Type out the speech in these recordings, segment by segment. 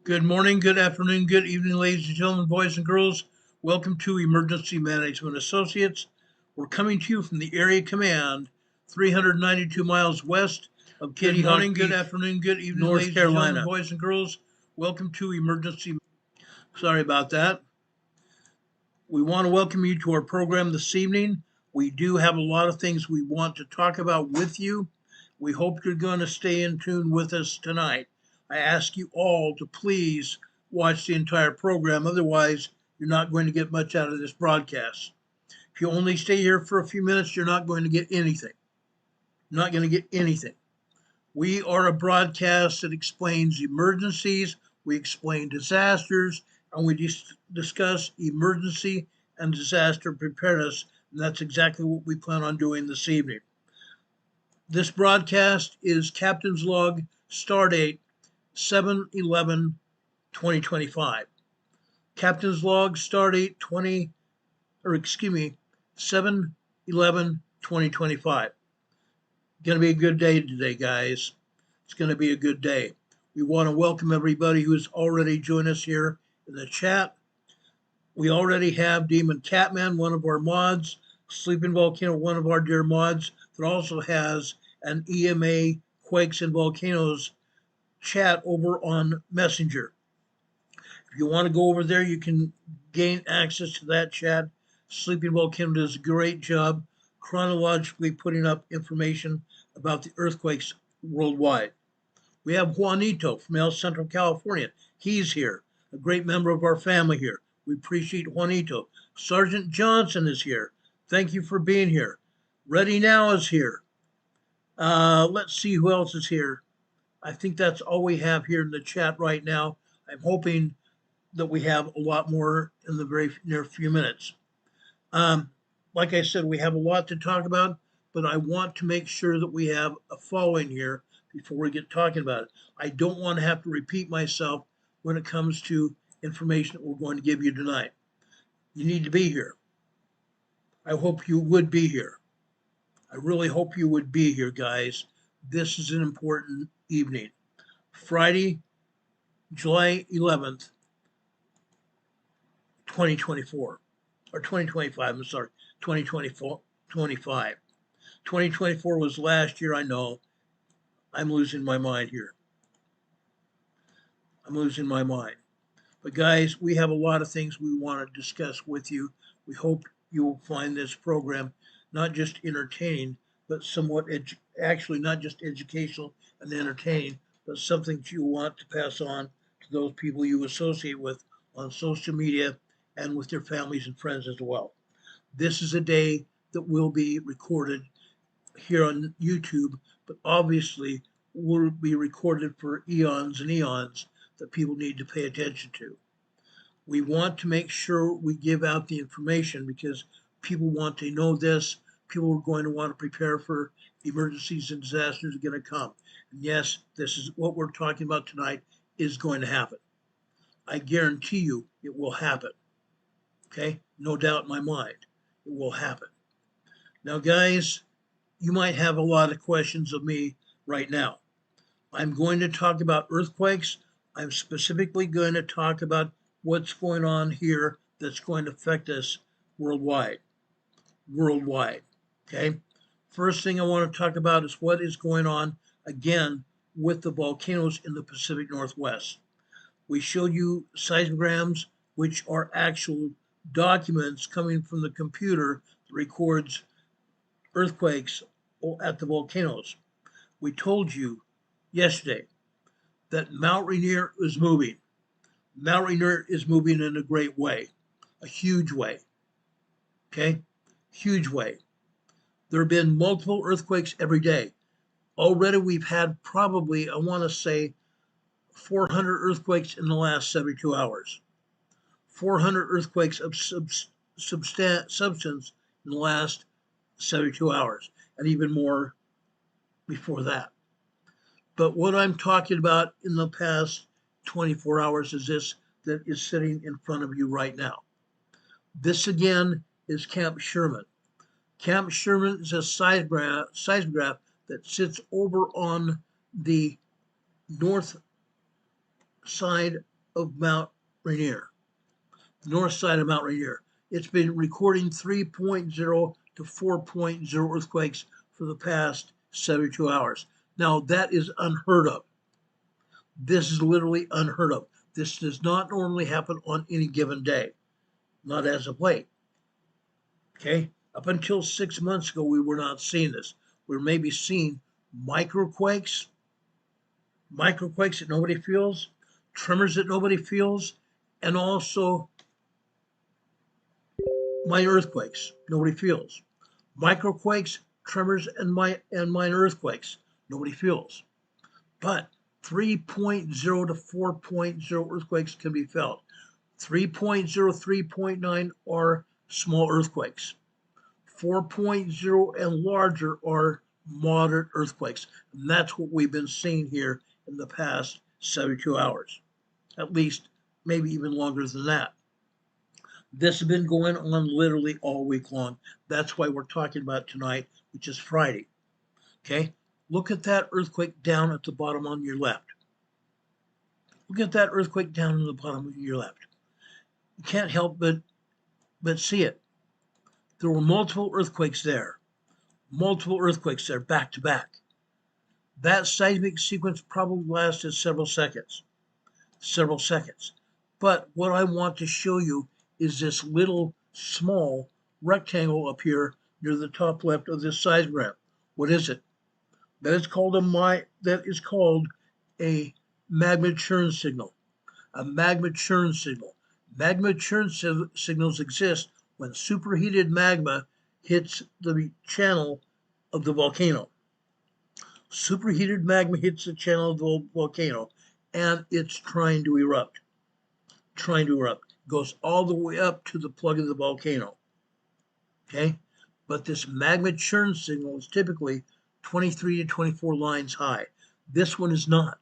Good morning, good afternoon, good evening, ladies and gentlemen, boys and girls. Welcome to Emergency Management Associates. We're coming to you from the Area Command, 392 miles west of Kitty Hawk Beach, good afternoon, good evening, North ladies Carolina. And gentlemen, boys and girls. Welcome to Emergency. Sorry about that. We want to welcome you to our program this evening. We do have a lot of things we want to talk about with you. We hope you're going to stay in tune with us tonight. I ask you all to please watch the entire program. Otherwise, you're not going to get much out of this broadcast. If you only stay here for a few minutes, you're not going to get anything. You're not going to get anything. We are a broadcast that explains emergencies, we explain disasters, and we discuss emergency and disaster preparedness. And that's exactly what we plan on doing this evening. This broadcast is Captain's Log, Stardate 7/11/2025. Captain's Log, Stardate 7/11/2025. Going to be a good day today, guys. It's going to be a good day. We want to welcome everybody who's already joined us here in the chat. We already have Demon Catman, one of our mods, Sleeping Volcano, one of our dear mods, that also has an EMA Quakes and Volcanoes chat over on Messenger. If you want to go over there, you can gain access to that chat. Sleeping Volcano does a great job chronologically putting up information about the earthquakes worldwide. We have Juanito from El Centro, California. He's here, a great member of our family here. We appreciate Juanito. Sergeant Johnson is here. Thank you for being here. Ready Now is here. Let's see who else is here. I think that's all we have here in the chat right now. I'm hoping that we have a lot more in the very near few minutes. Like I said, we have a lot to talk about, but I want to make sure that we have a following here before we get talking about it. I don't want to have to repeat myself when it comes to information that we're going to give you tonight. You need to be here. I hope you would be here. I really hope you would be here, guys. This is an important evening. Friday, July 11th, 2024. Or 2025, I'm sorry, 2024, 25. 2024 was last year, I know. I'm losing my mind here. I'm losing my mind. But guys, we have a lot of things we want to discuss with you. We hope you will find this program not just entertaining, but somewhat, actually not just educational and entertaining, but something that you want to pass on to those people you associate with on social media and with their families and friends as well. This is a day that will be recorded here on YouTube, but obviously will be recorded for eons and eons that people need to pay attention to. We want to make sure we give out the information because people want to know this. People are going to want to prepare for emergencies and disasters are going to come. And yes, this is what we're talking about tonight is going to happen. I guarantee you it will happen. Okay? No doubt in my mind. It will happen. Now, guys, you might have a lot of questions of me right now. I'm going to talk about earthquakes. I'm specifically going to talk about what's going on here that's going to affect us worldwide. Worldwide. Okay? First thing I want to talk about is what is going on again with the volcanoes in the Pacific Northwest. We showed you seismograms, which are actual documents coming from the computer that records earthquakes at the volcanoes. We told you yesterday that Mount Rainier is moving. Mount Rainier is moving in a great way, a huge way. Okay? Huge way. There have been multiple earthquakes every day. Already we've had probably, I want to say, 400 earthquakes in the last 72 hours. 400 earthquakes of substance in the last 72 hours, and even more before that. But what I'm talking about in the past 24 hours is this that is sitting in front of you right now. This again is Camp Sherman. Camp Sherman is a seismograph that sits over on the north side of Mount Rainier, the north side of Mount Rainier. It's been recording 3.0 to 4.0 earthquakes for the past 72 hours. Now, that is unheard of. This is literally unheard of. This does not normally happen on any given day, not as of late. Okay? Up until 6 months ago, we were not seeing this. We're maybe seeing microquakes that nobody feels, tremors that nobody feels, and also minor earthquakes nobody feels. Microquakes, tremors, and minor earthquakes nobody feels. But 3.0 to 4.0 earthquakes can be felt. 3.0, 3.9 are small earthquakes. 4.0 and larger are moderate earthquakes. And that's what we've been seeing here in the past 72 hours. At least, maybe even longer than that. This has been going on literally all week long. That's why we're talking about it tonight, which is Friday. Okay? Look at that earthquake down at the bottom on your left. Look at that earthquake down at the bottom of your left. You can't help but see it. There were multiple earthquakes there. Multiple earthquakes there, back to back. That seismic sequence probably lasted several seconds. But what I want to show you is this little small rectangle up here near the top left of this seismograph. What is it? That is called a magma churn signal. A magma churn signal. Magma churn signals exist when superheated magma hits the channel of the volcano. Superheated magma hits the channel of the volcano, and it's trying to erupt. Goes all the way up to the plug of the volcano. Okay? But this magma churn signal is typically 23 to 24 lines high. This one is not.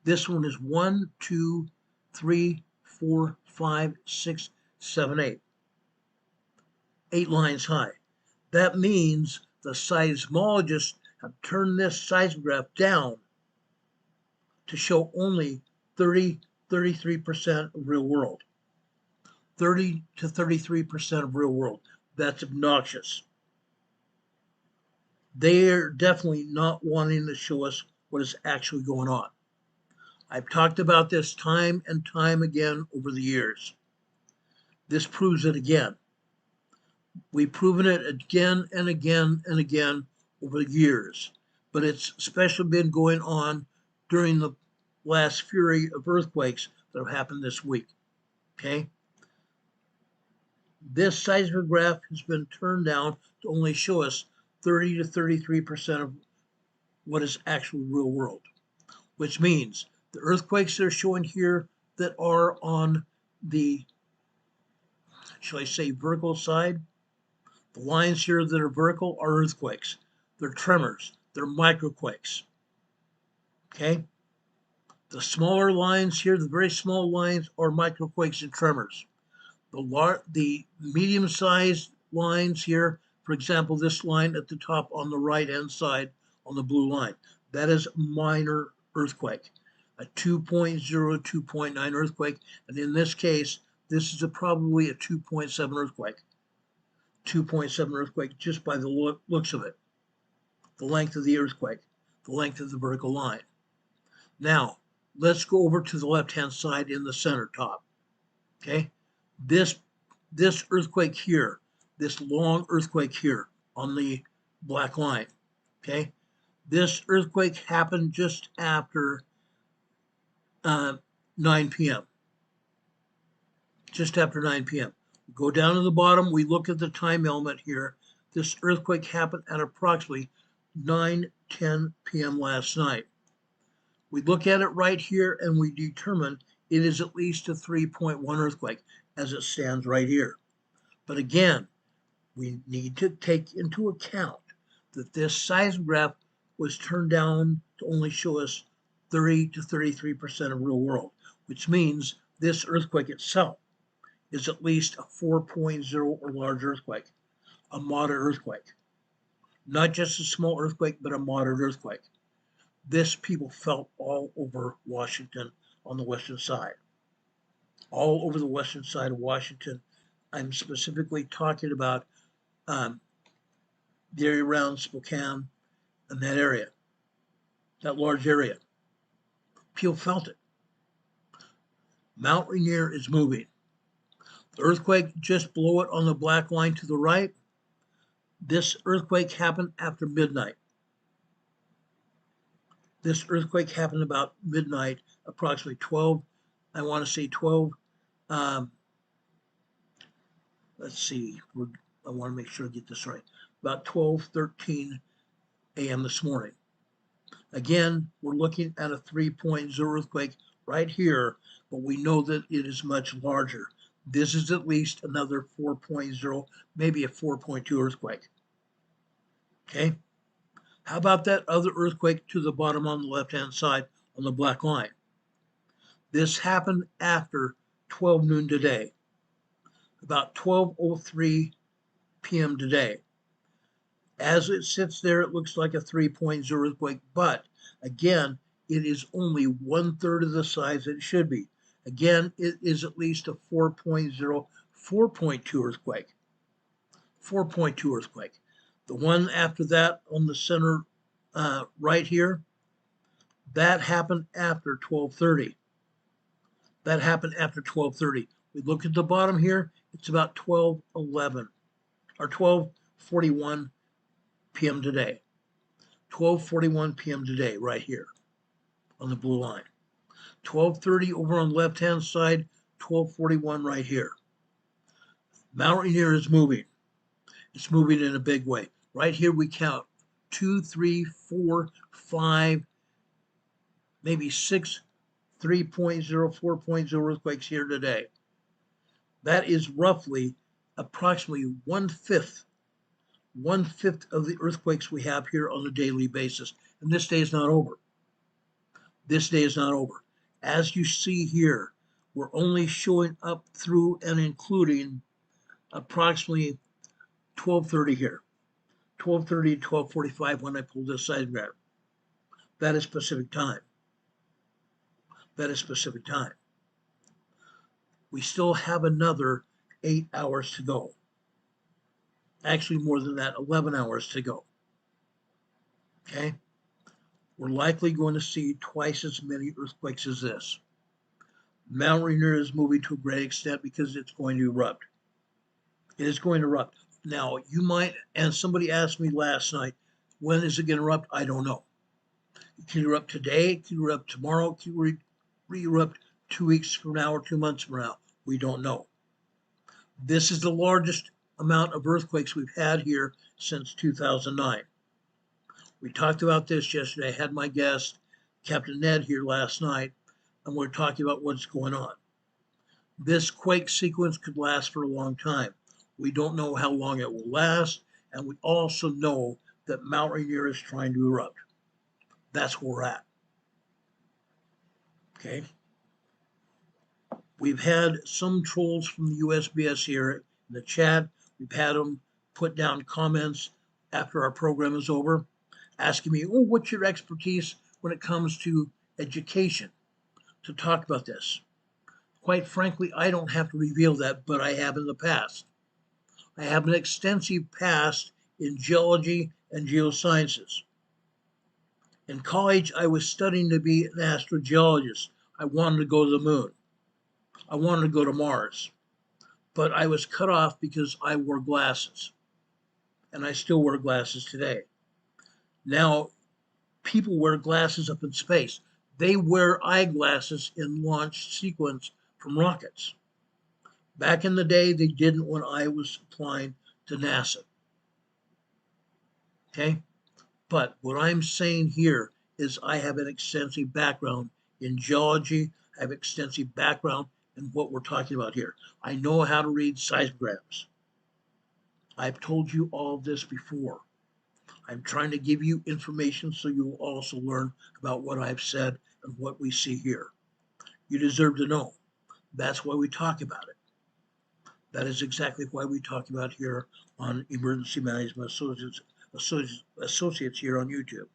This one is 1, 2, 3, 4, 5, 6, 7, 8. 8 lines high. That means the seismologists have turned this seismograph down to show only 33% of real world. 30 to 33% of real world. That's obnoxious. They're definitely not wanting to show us what is actually going on. I've talked about this time and time again over the years. This proves it again. We've proven it again and again and again over the years, but it's especially been going on during the last fury of earthquakes that have happened this week. Okay? This seismograph has been turned down to only show us 30 to 33% of what is actual real world, which means the earthquakes they're showing here that are on the, shall I say, vertical side, the lines here that are vertical are earthquakes. They're tremors. They're microquakes. Okay? The smaller lines here, the very small lines, are microquakes and tremors. The medium-sized lines here, for example, this line at the top on the right-hand side on the blue line, that is minor earthquake, a 2.0, 2.9 earthquake, and in this case, this is probably a 2.7 earthquake. 2.7 earthquake just by the looks of it, the length of the earthquake, the length of the vertical line. Now, let's go over to the left-hand side in the center top. Okay, this earthquake here, this long earthquake here on the black line. Okay, this earthquake happened just after 9 p.m. Just after 9 p.m. Go down to the bottom, we look at the time element here. This earthquake happened at approximately 9:10 p.m. last night. We look at it right here and we determine it is at least a 3.1 earthquake as it stands right here. But again, we need to take into account that this seismograph was turned down to only show us 30 to 33% of real world, which means this earthquake itself is at least a 4.0 or larger earthquake, a moderate earthquake. Not just a small earthquake, but a moderate earthquake. This people felt all over Washington on the western side. all over the western side of Washington. I'm specifically talking about the area around Spokane and that area, that large area. People felt it. Mount Rainier is moving. The earthquake just below it on the black line to the right, this earthquake happened after midnight. This earthquake happened about midnight, approximately 12, I want to say 12, let's see, I want to make sure I get this right, about 12:13 a.m. this morning. Again, we're looking at a 3.0 earthquake right here, but we know that it is much larger. This is at least another 4.0, maybe a 4.2 earthquake. Okay? How about that other earthquake to the bottom on the left-hand side on the black line? This happened after 12 noon today, about 12:03 p.m. today. As it sits there, it looks like a 3.0 earthquake, but again, it is only 1/3 of the size it should be. Again, it is at least a 4.0, 4.2 earthquake. 4.2 earthquake. The one after that on the center right here, that happened after 12:30. That happened after 12:30. We look at the bottom here, it's about 12:11 or 12:41 p.m. today. 12:41 p.m. today, right here on the blue line. 12:30 over on the left-hand side, 12:41 right here. Mount Rainier is moving. It's moving in a big way. Right here we count 2, 3, 4, 5, maybe 6 3.0, 4.0 earthquakes here today. That is roughly approximately one-fifth of the earthquakes we have here on a daily basis. And this day is not over. This day is not over. As you see here, we're only showing up through and including approximately 12:30 here. 12:30 to 12:45 when I pull this seismograph. That is Pacific time. That is Pacific time. We still have another 8 hours to go. Actually, more than that, 11 hours to go. Okay? We're likely going to see twice as many earthquakes as this. Mount Rainier is moving to a great extent because it's going to erupt. It is going to erupt. Now, you might, and somebody asked me last night, when is it going to erupt? I don't know. It can erupt today, it can erupt tomorrow, it can re-erupt 2 weeks from now or 2 months from now. We don't know. This is the largest amount of earthquakes we've had here since 2009. We talked about this yesterday. I had my guest, Captain Ned, here last night, and we're talking about what's going on. This quake sequence could last for a long time. We don't know how long it will last, and we also know that Mount Rainier is trying to erupt. That's where we're at. Okay? We've had some trolls from the USBS here in the chat. We've had them put down comments after our program is over, asking me, oh, what's your expertise when it comes to education to talk about this? Quite frankly, I don't have to reveal that, but I have in the past. I have an extensive past in geology and geosciences. In college, I was studying to be an astrogeologist. I wanted to go to the moon. I wanted to go to Mars. But I was cut off because I wore glasses. And I still wear glasses today. Now, people wear glasses up in space. They wear eyeglasses in launch sequence from rockets. Back in the day, they didn't when I was applying to NASA. Okay? But what I'm saying here is I have an extensive background in geology. I have extensive background in what we're talking about here. I know how to read seismographs. I've told you all this before. I'm trying to give you information so you'll also learn about what I've said and what we see here. You deserve to know. That's why we talk about it. That is exactly why we talk about here on Emergency Management Associates here on YouTube.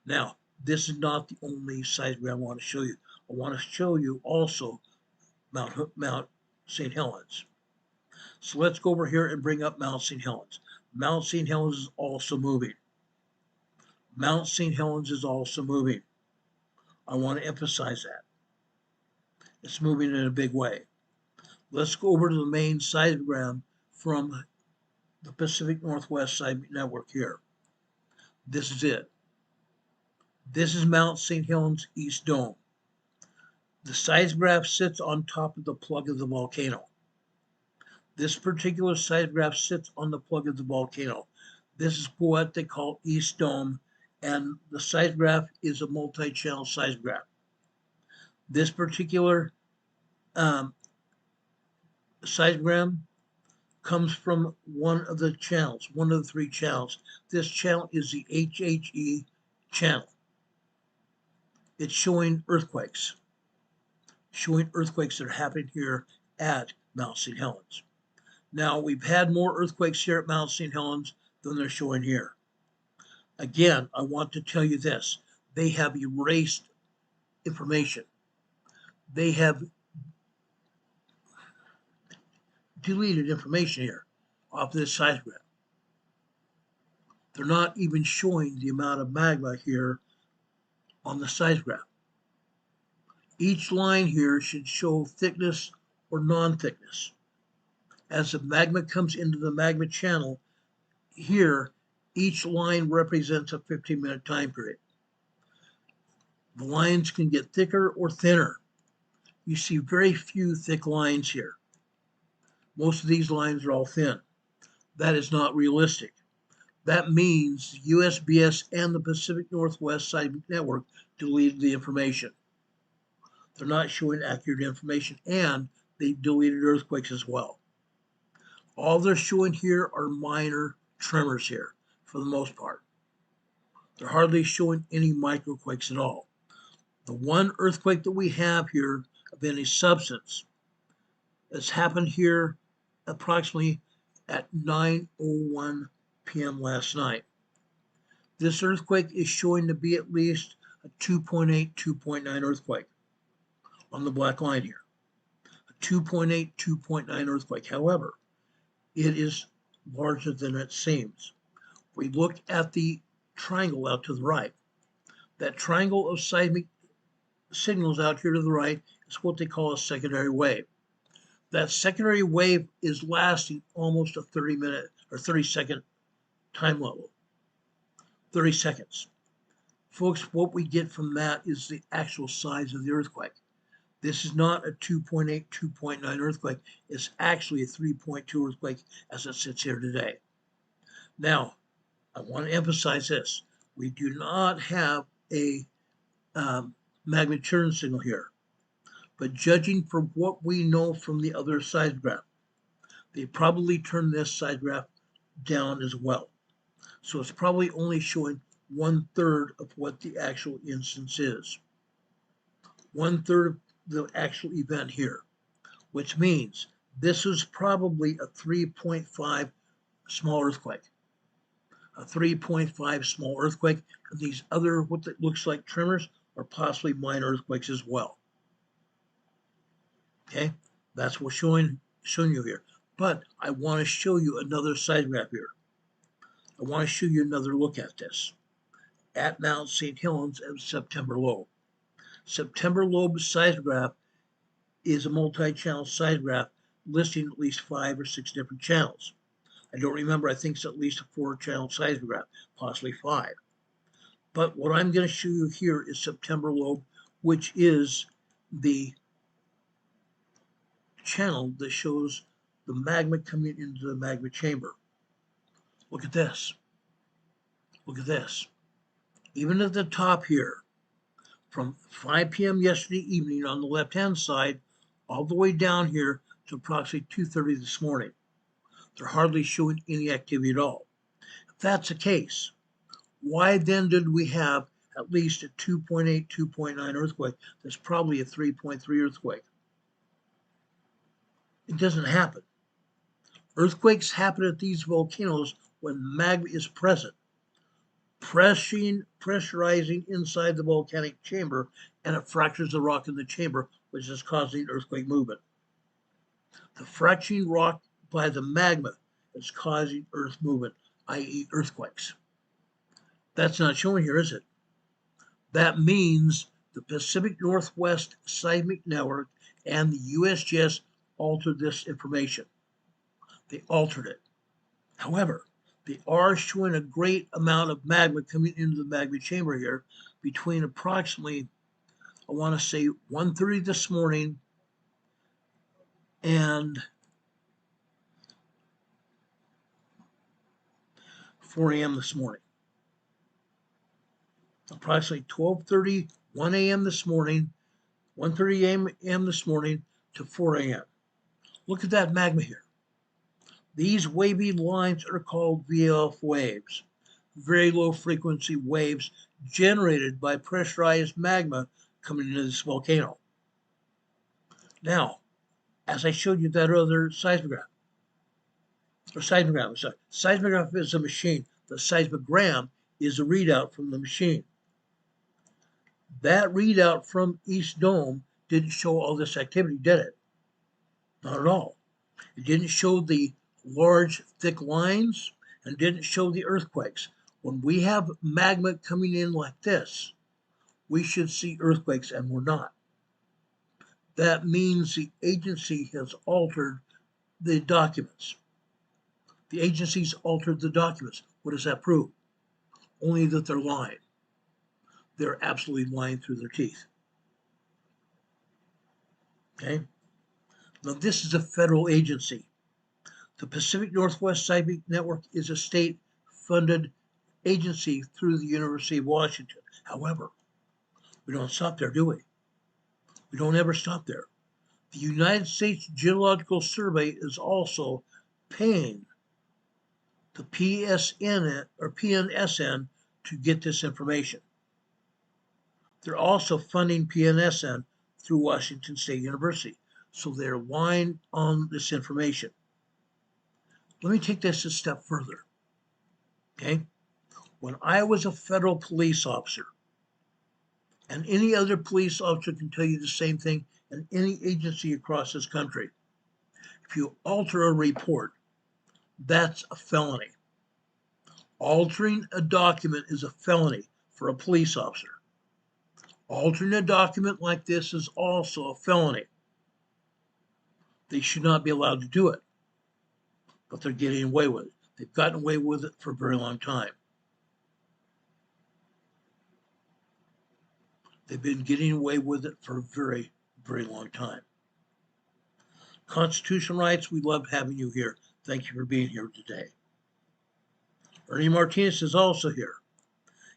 Now, this is not the only seismogram I want to show you. I want to show you also Mount St. Helens. So let's go over here and bring up Mount St. Helens. Mount St. Helens is also moving. Mount St. Helens is also moving. I want to emphasize that. It's moving in a big way. Let's go over to the main seismogram from the Pacific Northwest Seismic Network here. This is it. This is Mount St. Helens East Dome. The seismograph sits on top of the plug of the volcano. This particular seismograph sits on the plug of the volcano. This is what they call East Dome, and the seismograph is a multi-channel seismograph. This particular seismogram comes from one of the channels, one of the three channels. This channel is the HHE channel. It's showing earthquakes that are happening here at Mount St. Helens. Now, we've had more earthquakes here at Mount St. Helens than they're showing here. Again, I want to tell you this. They have erased information. They have deleted information here off this seismograph. They're not even showing the amount of magma here on the seismograph. Each line here should show thickness or non-thickness. As the magma comes into the magma channel, here, each line represents a 15-minute time period. The lines can get thicker or thinner. You see very few thick lines here. Most of these lines are all thin. That is not realistic. That means USGS and the Pacific Northwest Seismic Network deleted the information. They're not showing accurate information, and they deleted earthquakes as well. All they're showing here are minor tremors here, for the most part. They're hardly showing any microquakes at all. The one earthquake that we have here of any substance has happened here approximately at 9:01 p.m. last night. This earthquake is showing to be at least a 2.8, 2.9 earthquake on the black line here. A 2.8, 2.9 earthquake. However, it is larger than it seems. We look at the triangle out to the right. That triangle of seismic signals out here to the right is what they call a secondary wave. That secondary wave is lasting almost a 30-minute or 30-second time level. 30 seconds. Folks, what we get from that is the actual size of the earthquake. This is not a 2.8, 2.9 earthquake. It's actually a 3.2 earthquake as it sits here today. Now, I want to emphasize this. We do not have a magma churn signal here. But judging from what we know from the other seismograph, they probably turned this seismograph down as well. So it's probably only showing 1/3 of what the actual instance is. 1/3 of the actual event here, which means this is probably a 3.5 small earthquake. A 3.5 small earthquake, and these other, what it looks like tremors, are possibly minor earthquakes as well. Okay, that's what's showing you here. But I want to show you another seismograph here. I want to show you another look at this. At Mount St. Helens at September lobe. September lobe seismograph is a multi-channel seismograph listing at least 5 or 6 different channels. I don't remember, I think it's at least a 4-channel seismograph, possibly 5. But what I'm going to show you here is September lobe, which is the channel that shows the magma coming into the magma chamber. Look at this. Look at this. Even at the top here, from 5 p.m. yesterday evening on the left-hand side, all the way down here to approximately 2:30 this morning, they're hardly showing any activity at all. If that's the case, why then did we have at least a 2.8, 2.9 earthquake that's probably a 3.3 earthquake? It doesn't happen. Earthquakes happen at these volcanoes when magma is present, pressurizing inside the volcanic chamber, and it fractures the rock in the chamber, which is causing earthquake movement. The fracturing rock by the magma is causing earth movement, i.e. earthquakes. That's not shown here, is it? That means the Pacific Northwest Seismic Network and the USGS altered this information. They altered it. However, they are showing a great amount of magma coming into the magma chamber here between approximately, I want to say 1:30 this morning and 4 a.m. this morning. Approximately 12:30, 1 a.m. this morning, 1:30 a.m. this morning to 4 a.m. Look at that magma here. These wavy lines are called VF waves, very low frequency waves generated by pressurized magma coming into this volcano. Now, as I showed you that other seismograph is a machine. The seismogram is a readout from the machine. That readout from East Dome didn't show all this activity, did it? Not at all. It didn't show the large, thick lines and didn't show the earthquakes. When we have magma coming in like this, we should see earthquakes, and we're not. That means the agency has altered the documents. The agency's altered the documents. What does that prove? Only that they're lying. They're absolutely lying through their teeth. Okay? Now, this is a federal agency. The Pacific Northwest Seismic Network is a state-funded agency through the University of Washington. However, we don't stop there, do we? We don't ever stop there. The United States Geological Survey is also paying the PSN or PNSN to get this information. They're also funding PNSN through Washington State University. So they're lying on this information. Let me take this a step further. Okay? When I was a federal police officer, and any other police officer can tell you the same thing in any agency across this country, if you alter a report, that's a felony. Altering a document is a felony for a police officer. Altering a document like this is also a felony. They should not be allowed to do it, but they're getting away with it. They've gotten away with it for a very long time. They've been getting away with it for a very, very long time. Constitutional rights, we love having you here. Thank you for being here today. Ernie Martinez is also here.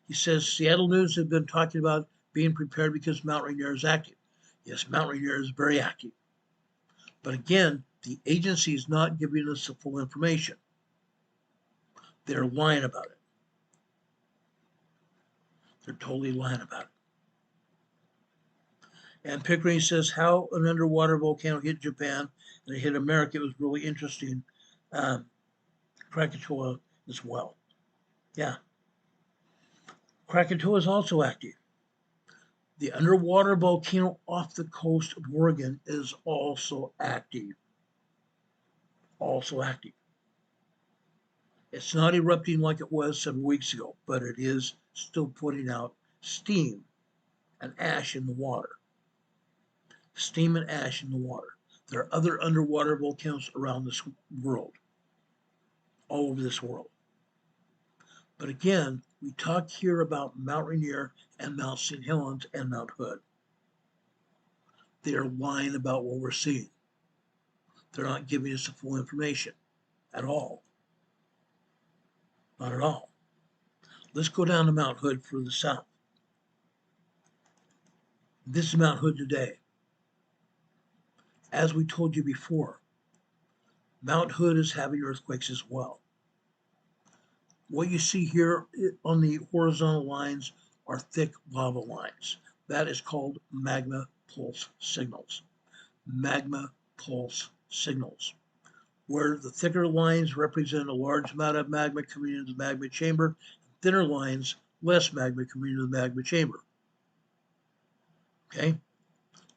He says Seattle News have been talking about being prepared because Mount Rainier is active. Yes, Mount Rainier is very active. But again, the agency is not giving us the full information. They're lying about it. They're totally lying about it. And Pickering says how an underwater volcano hit Japan and it hit America. It was really interesting. Krakatoa as well. Yeah. Krakatoa is also active. The underwater volcano off the coast of Oregon is also active. Also active. It's not erupting like it was 7 weeks ago, but it is still putting out steam and ash in the water. Steam and ash in the water. There are other underwater volcanoes around this world, all over this world. But again, we talk here about Mount Rainier and Mount St. Helens and Mount Hood. They are lying about what we're seeing. They're not giving us the full information at all. Not at all. Let's go down to Mount Hood further south. This is Mount Hood today. As we told you before, Mount Hood is having earthquakes as well. What you see here on the horizontal lines are thick lava lines. That is called magma pulse signals. Magma pulse signals, where the thicker lines represent a large amount of magma coming into the magma chamber, thinner lines, less magma coming into the magma chamber. Okay?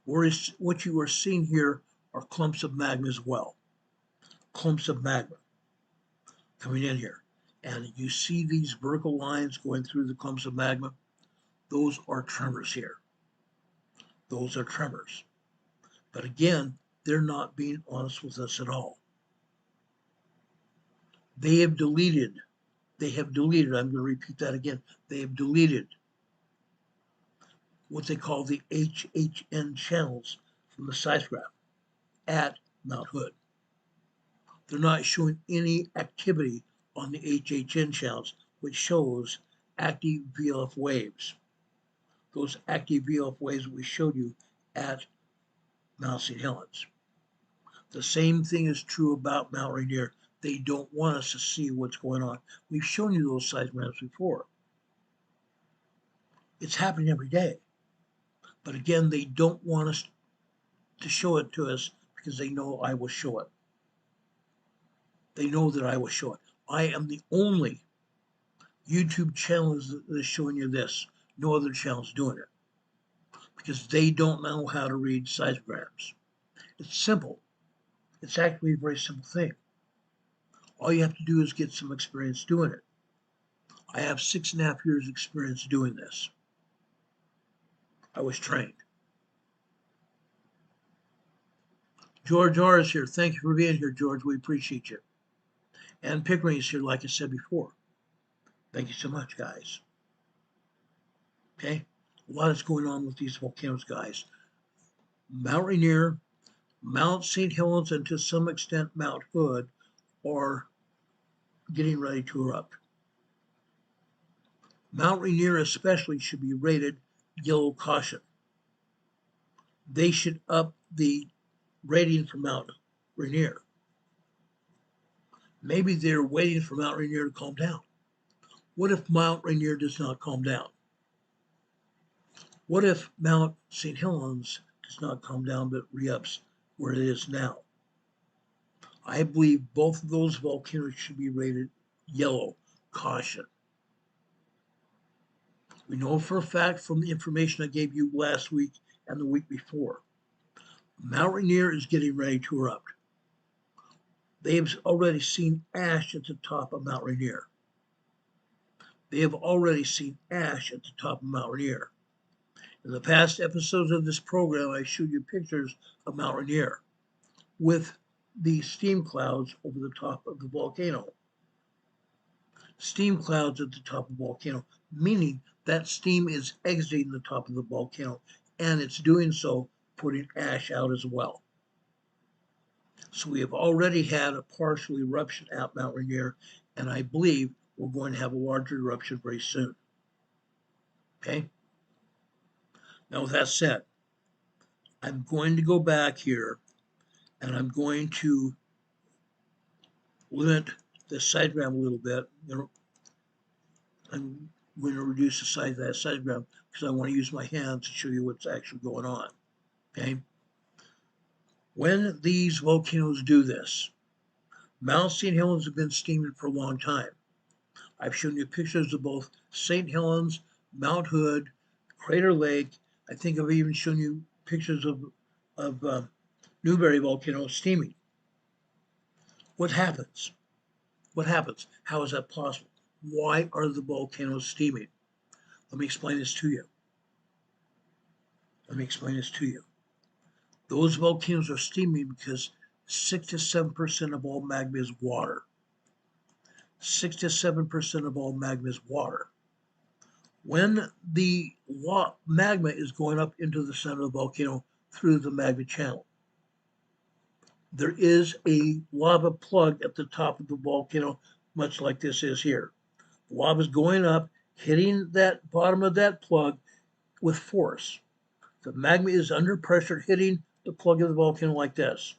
Whereas what you are seeing here are clumps of magma as well. Clumps of magma coming in here. And you see these vertical lines going through the clumps of magma? Those are tremors here. Those are tremors. But again, they're not being honest with us at all. They have deleted, I'm going to repeat that again, they have deleted what they call the HHN channels from the seismograph at Mount Hood. They're not showing any activity on the HHN channels, which shows active VLF waves. Those active VLF waves we showed you at Mount St. Helens. The same thing is true about Mount Rainier. They don't want us to see what's going on. We've shown you those seismographs before. It's happening every day. But again, they don't want us to show it to us because they know I will show it. They know that I will show it. I am the only YouTube channel that is showing you this. No other channel is doing it because they don't know how to read seismographs. It's simple. It's actually a very simple thing. All you have to do is get some experience doing it. I have 6.5 years experience doing this. I was trained. George R. is here. Thank you for being here, George. We appreciate you. And Pickering is here, like I said before. Thank you so much, guys. Okay? A lot is going on with these volcanoes, guys. Mount Rainier, Mount St. Helens, and to some extent Mount Hood are getting ready to erupt. Mount Rainier especially should be rated yellow caution. They should up the rating for Mount Rainier. Maybe they're waiting for Mount Rainier to calm down. What if Mount Rainier does not calm down? What if Mount St. Helens does not calm down but re-ups where it is now? I believe both of those volcanoes should be rated yellow caution. We know for a fact from the information I gave you last week and the week before, Mount Rainier is getting ready to erupt. They have already seen ash at the top of Mount Rainier. They have already seen ash at the top of Mount Rainier. In the past episodes of this program, I showed you pictures of Mount Rainier with the steam clouds over the top of the volcano. Steam clouds at the top of the volcano, meaning that steam is exiting the top of the volcano, and it's doing so putting ash out as well. So we have already had a partial eruption at Mount Rainier, and I believe we're going to have a larger eruption very soon. Okay? Now, with that said, I'm going to go back here, and I'm going to limit the seismogram a little bit. I'm going to reduce the size of that seismogram because I want to use my hands to show you what's actually going on. Okay? When these volcanoes do this, Mount St. Helens have been steaming for a long time. I've shown you pictures of both St. Helens, Mount Hood, Crater Lake. I think I've even shown you pictures of Newberry volcano steaming. What happens? What happens? How is that possible? Why are the volcanoes steaming? Let me explain this to you. Those volcanoes are steaming because 6 to 7% of all magma is water. 6 to 7% of all magma is water. When the magma is going up into the center of the volcano through the magma channel, there is a lava plug at the top of the volcano, much like this is here. The lava is going up, hitting that bottom of that plug with force. The magma is under pressure, hitting the plug of the volcano like this.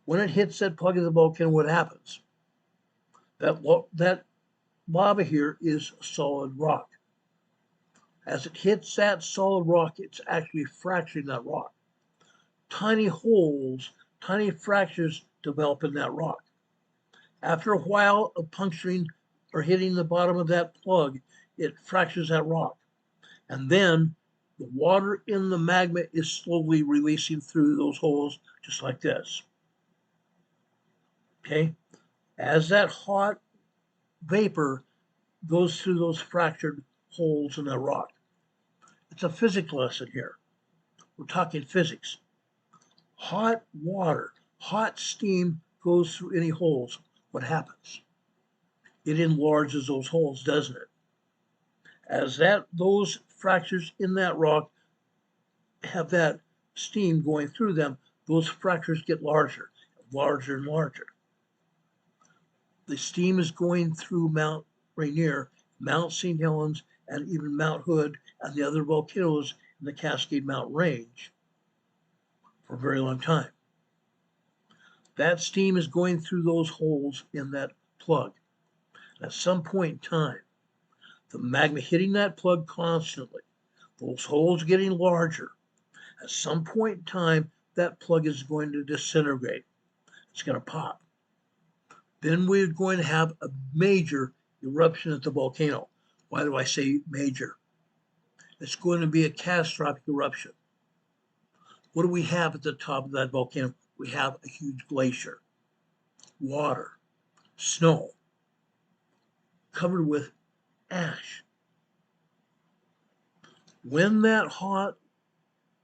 When it hits that plug of the volcano, what happens? That lava here is solid rock. As it hits that solid rock, it's actually fracturing that rock. Tiny holes, tiny fractures develop in that rock. After a while of puncturing or hitting the bottom of that plug, it fractures that rock. And then The water in the magma is slowly releasing through those holes, just like this. Okay? As that hot vapor goes through those fractured holes in the rock. It's a physics lesson here. We're talking physics. Hot water, hot steam goes through any holes. What happens? It enlarges those holes, doesn't it? As those fractures in that rock have that steam going through them, those fractures get larger, larger and larger. The steam is going through Mount Rainier, Mount St. Helens, and even Mount Hood and the other volcanoes in the Cascade Mountain Range for a very long time. That steam is going through those holes in that plug. At some point in time, the magma hitting that plug constantly, those holes getting larger. At some point in time, that plug is going to disintegrate. It's going to pop. Then we're going to have a major eruption at the volcano. Why do I say major? It's going to be a catastrophic eruption. What do we have at the top of that volcano? We have a huge glacier, water, snow, covered with ash. When that hot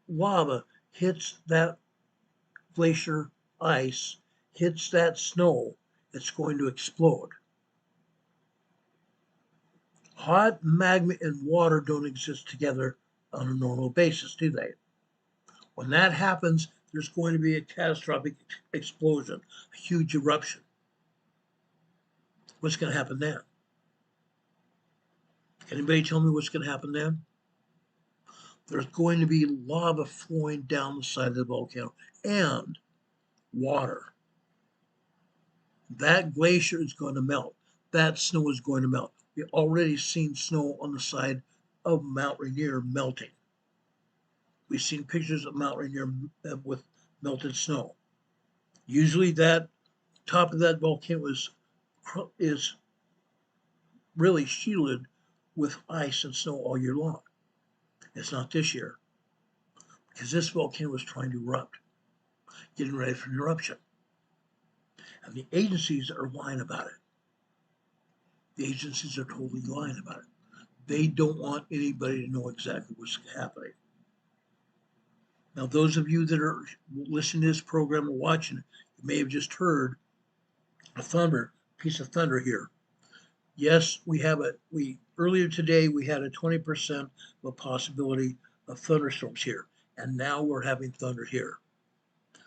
lava hits that glacier ice, hits that snow, it's going to explode. Hot magma and water don't exist together on a normal basis, do they? When that happens, there's going to be a catastrophic explosion, a huge eruption. What's going to happen then? Can anybody tell me what's going to happen then? There's going to be lava flowing down the side of the volcano and water. That glacier is going to melt. That snow is going to melt. We've already seen snow on the side of Mount Rainier melting. We've seen pictures of Mount Rainier with melted snow. Usually that top of that volcano is really shielded with ice and snow all year long. It's not this year because this volcano is trying to erupt, getting ready for an eruption. And the agencies are lying about it. The agencies are totally lying about it. They don't want anybody to know exactly what's happening. Now, those of you that are listening to this program or watching it, you may have just heard a piece of thunder here. Yes, earlier today we had a 20% of a possibility of thunderstorms here, and now we're having thunder here.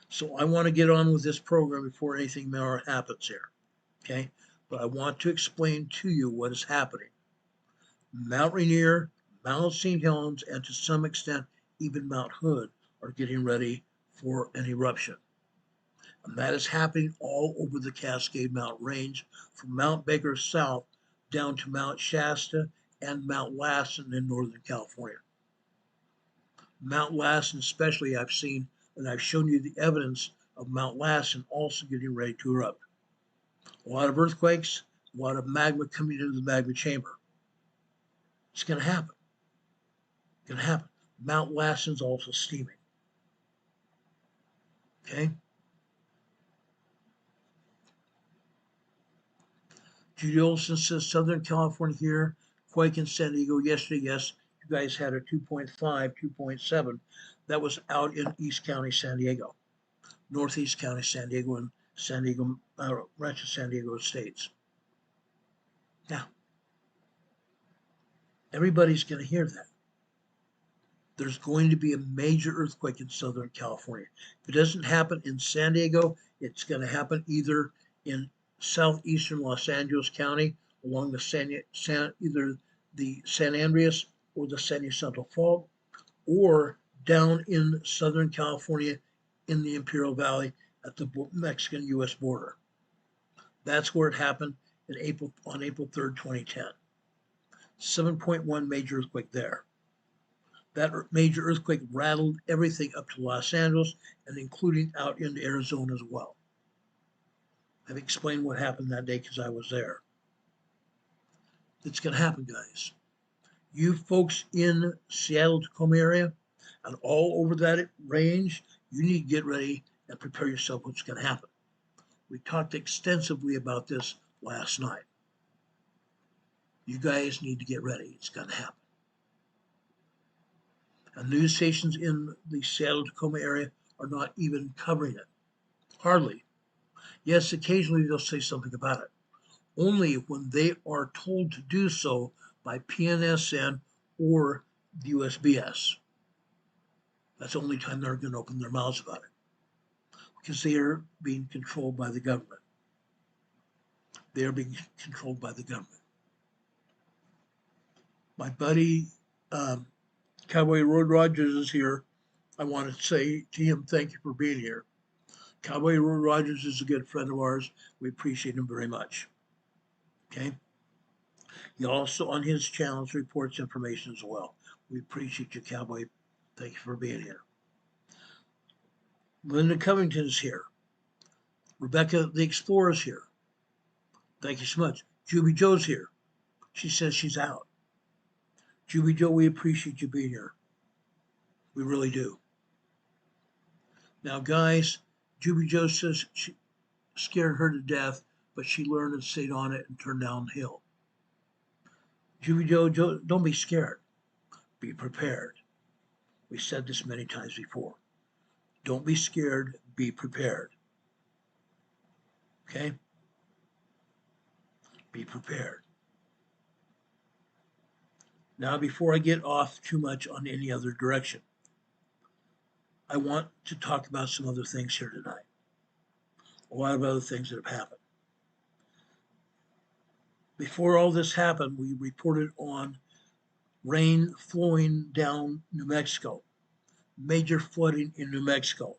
So I want to get on with this program before anything more happens here, okay? But I want to explain to you what is happening. Mount Rainier, Mount St. Helens, and to some extent even Mount Hood are getting ready for an eruption. And that is happening all over the Cascade Mountain Range, from Mount Baker south down to Mount Shasta and Mount Lassen in Northern California. Mount Lassen especially, I've seen, and I've shown you the evidence of Mount Lassen also getting ready to erupt. A lot of earthquakes, a lot of magma coming into the magma chamber. It's going to happen. It's going to happen. Mount Lassen's also steaming. Okay? Judy Olson says Southern California here, quake in San Diego yesterday. Yes, you guys had a 2.5, 2.7. That was out in East County, San Diego, Northeast County, San Diego, and San Diego, Rancho San Diego Estates. Now, everybody's going to hear that. There's going to be a major earthquake in Southern California. If it doesn't happen in San Diego, it's going to happen either in southeastern Los Angeles County along the either the San Andreas or the San Jacinto Fault, or down in Southern California in the Imperial Valley at the Mexican-U.S. border. That's where it happened on April 3rd, 2010. 7.1 major earthquake there. That major earthquake rattled everything up to Los Angeles and including out into Arizona as well. I've explained what happened that day because I was there. It's going to happen, guys. You folks in Seattle, Tacoma area, and all over that range, you need to get ready and prepare yourself what's going to happen. We talked extensively about this last night. You guys need to get ready. It's going to happen. And news stations in the Seattle, Tacoma area are not even covering it. Hardly. Yes, occasionally they'll say something about it. Only when they are told to do so by PNSN or the USBS. That's the only time they're going to open their mouths about it, because they are being controlled by the government. They are being controlled by the government. My buddy, Cowboy Road Rogers, is here. I want to say to him, thank you for being here. Cowboy Road Rogers is a good friend of ours. We appreciate him very much. Okay. He also, on his channels, reports information as well. We appreciate you, Cowboy. Thank you for being here. Linda Covington's here. Rebecca the Explorer's here. Thank you so much. Juby Joe's here. She says she's out. Juby Joe, we appreciate you being here. We really do. Now, guys, Juby Joe says she scared her to death, but she learned and stayed on it and turned downhill. Juby Joe, don't be scared. Be prepared. We said this many times before. Don't be scared. Be prepared. Okay? Be prepared. Now, before I get off too much on any other direction, I want to talk about some other things here tonight. A lot of other things that have happened. Before all this happened, we reported on rain flowing down New Mexico, major flooding in New Mexico.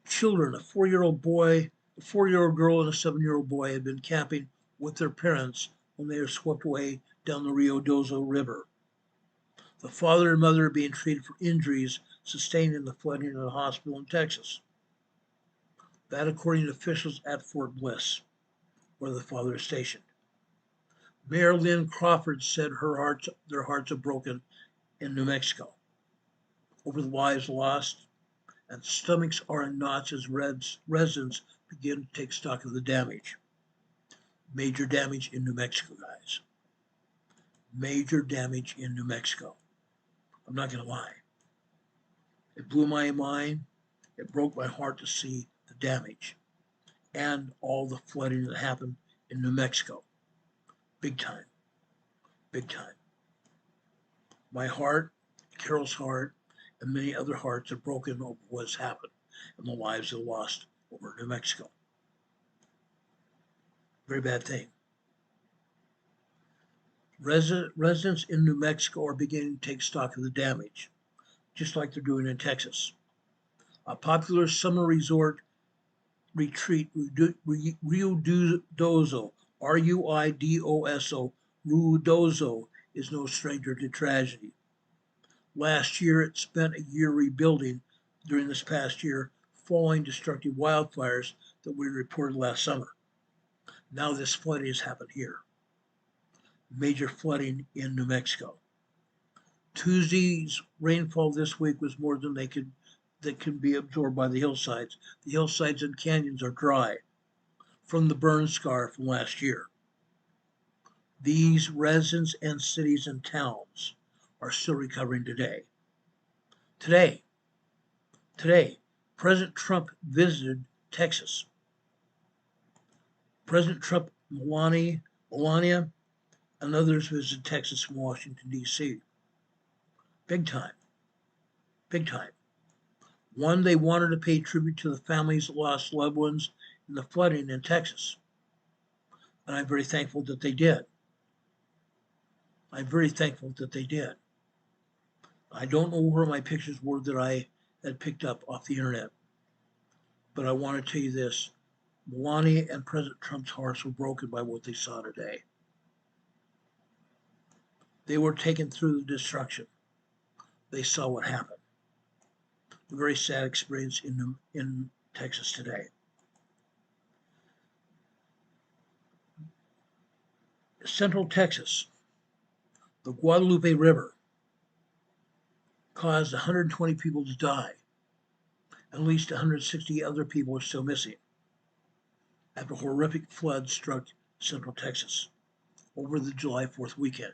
Children, a 4-year-old boy, a 4-year-old girl, and a 7-year-old boy had been camping with their parents when they were swept away down the Rio Dozo River. The father and mother are being treated for injuries sustained in the flooding in a hospital in Texas. That according to officials at Fort Bliss, where the father is stationed. Mayor Lynn Crawford said their hearts are broken in New Mexico over the lives lost, and stomachs are in knots as residents begin to take stock of the damage. Major damage in New Mexico, guys. Major damage in New Mexico. I'm not going to lie. It blew my mind. It broke my heart to see the damage and all the flooding that happened in New Mexico. Big time. Big time. My heart, Carol's heart, and many other hearts are broken over what's happened and the lives are lost over New Mexico. Very bad thing. Residents in New Mexico are beginning to take stock of the damage, just like they're doing in Texas. A popular summer resort retreat, Ruidoso, Ruidoso, Ruidoso, is no stranger to tragedy. Last year, it spent a year rebuilding during this past year, following destructive wildfires that we reported last summer. Now this flooding has happened here. Major flooding in New Mexico. Tuesday's rainfall this week was more than that can be absorbed by the hillsides. The hillsides and canyons are dry from the burn scar from last year. These residents and cities and towns are still recovering today. Today, President Trump visited Texas. President Trump, Melania, and others visited Texas from Washington, D.C. Big time. Big time. One, they wanted to pay tribute to the families that lost loved ones in the flooding in Texas. And I'm very thankful that they did. I'm very thankful that they did. I don't know where my pictures were that I had picked up off the internet. But I want to tell you this. Melania and President Trump's hearts were broken by what they saw today. They were taken through the destruction. They saw what happened. A very sad experience in Texas today. Central Texas. The Guadalupe River caused 120 people to die. At least 160 other people are still missing after horrific floods struck central Texas over the July 4th weekend.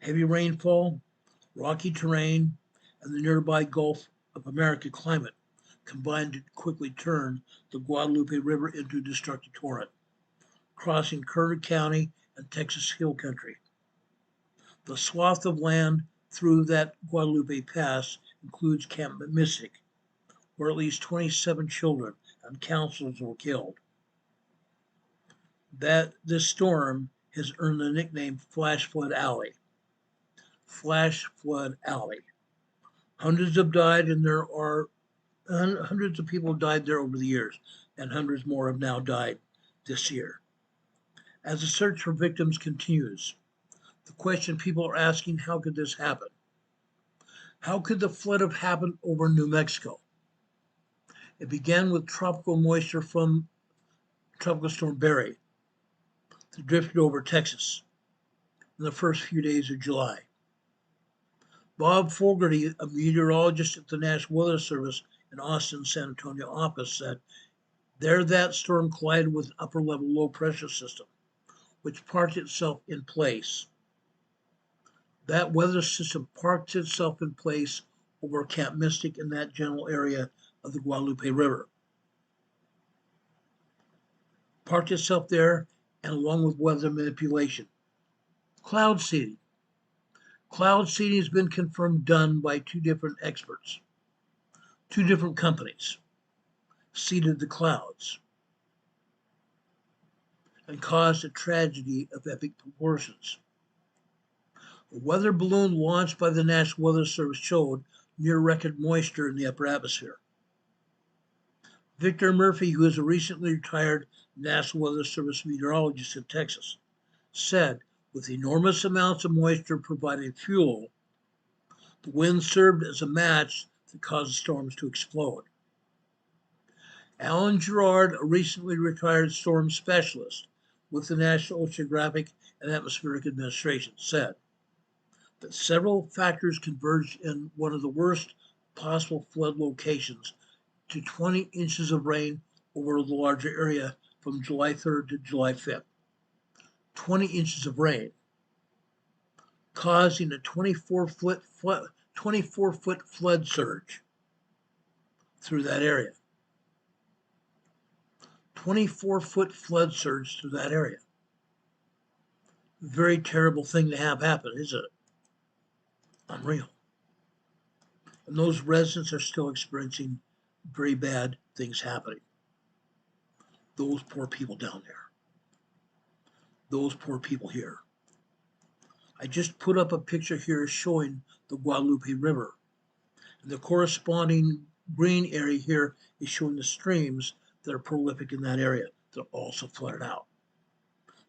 Heavy rainfall, rocky terrain, and the nearby Gulf of America climate combined to quickly turn the Guadalupe River into a destructive torrent, crossing Kerr County and Texas Hill Country. The swath of land through that Guadalupe Pass includes Camp Mystic, where at least 27 children and counselors were killed. This storm has earned the nickname Flash Flood Alley. Flash Flood Alley. Hundreds of people died there over the years, and hundreds more have now died this year. As the search for victims continues, the question people are asking, how could this happen? How could the flood have happened over New Mexico? It began with tropical moisture from Tropical Storm Barry that drifted over Texas in the first few days of July. Bob Fogarty, a meteorologist at the National Weather Service in Austin, San Antonio office, said, that storm collided with an upper-level low-pressure system, which parked itself in place. That weather system parked itself in place over Camp Mystic in that general area of the Guadalupe River. Parked itself there, and along with weather manipulation. Cloud seeding. Cloud seeding has been confirmed done by two different experts. Two different companies seeded the clouds and caused a tragedy of epic proportions. A weather balloon launched by the National Weather Service showed near record moisture in the upper atmosphere. Victor Murphy, who is a recently retired National Weather Service meteorologist in Texas, said, with enormous amounts of moisture providing fuel, the wind served as a match that caused storms to explode. Alan Gerard, a recently retired storm specialist with the National Oceanographic and Atmospheric Administration, said that several factors converged in one of the worst possible flood locations to 20 inches of rain over the larger area from July 3rd to July 5th. 20 inches of rain, causing a 24-foot flood surge through that area. 24-foot flood surge through that area. Very terrible thing to have happen, isn't it? Unreal. And those residents are still experiencing very bad things happening. Those poor people down there. Those poor people here. I just put up a picture here showing the Guadalupe River. And the corresponding green area here is showing the streams that are prolific in that area that are also flooded out.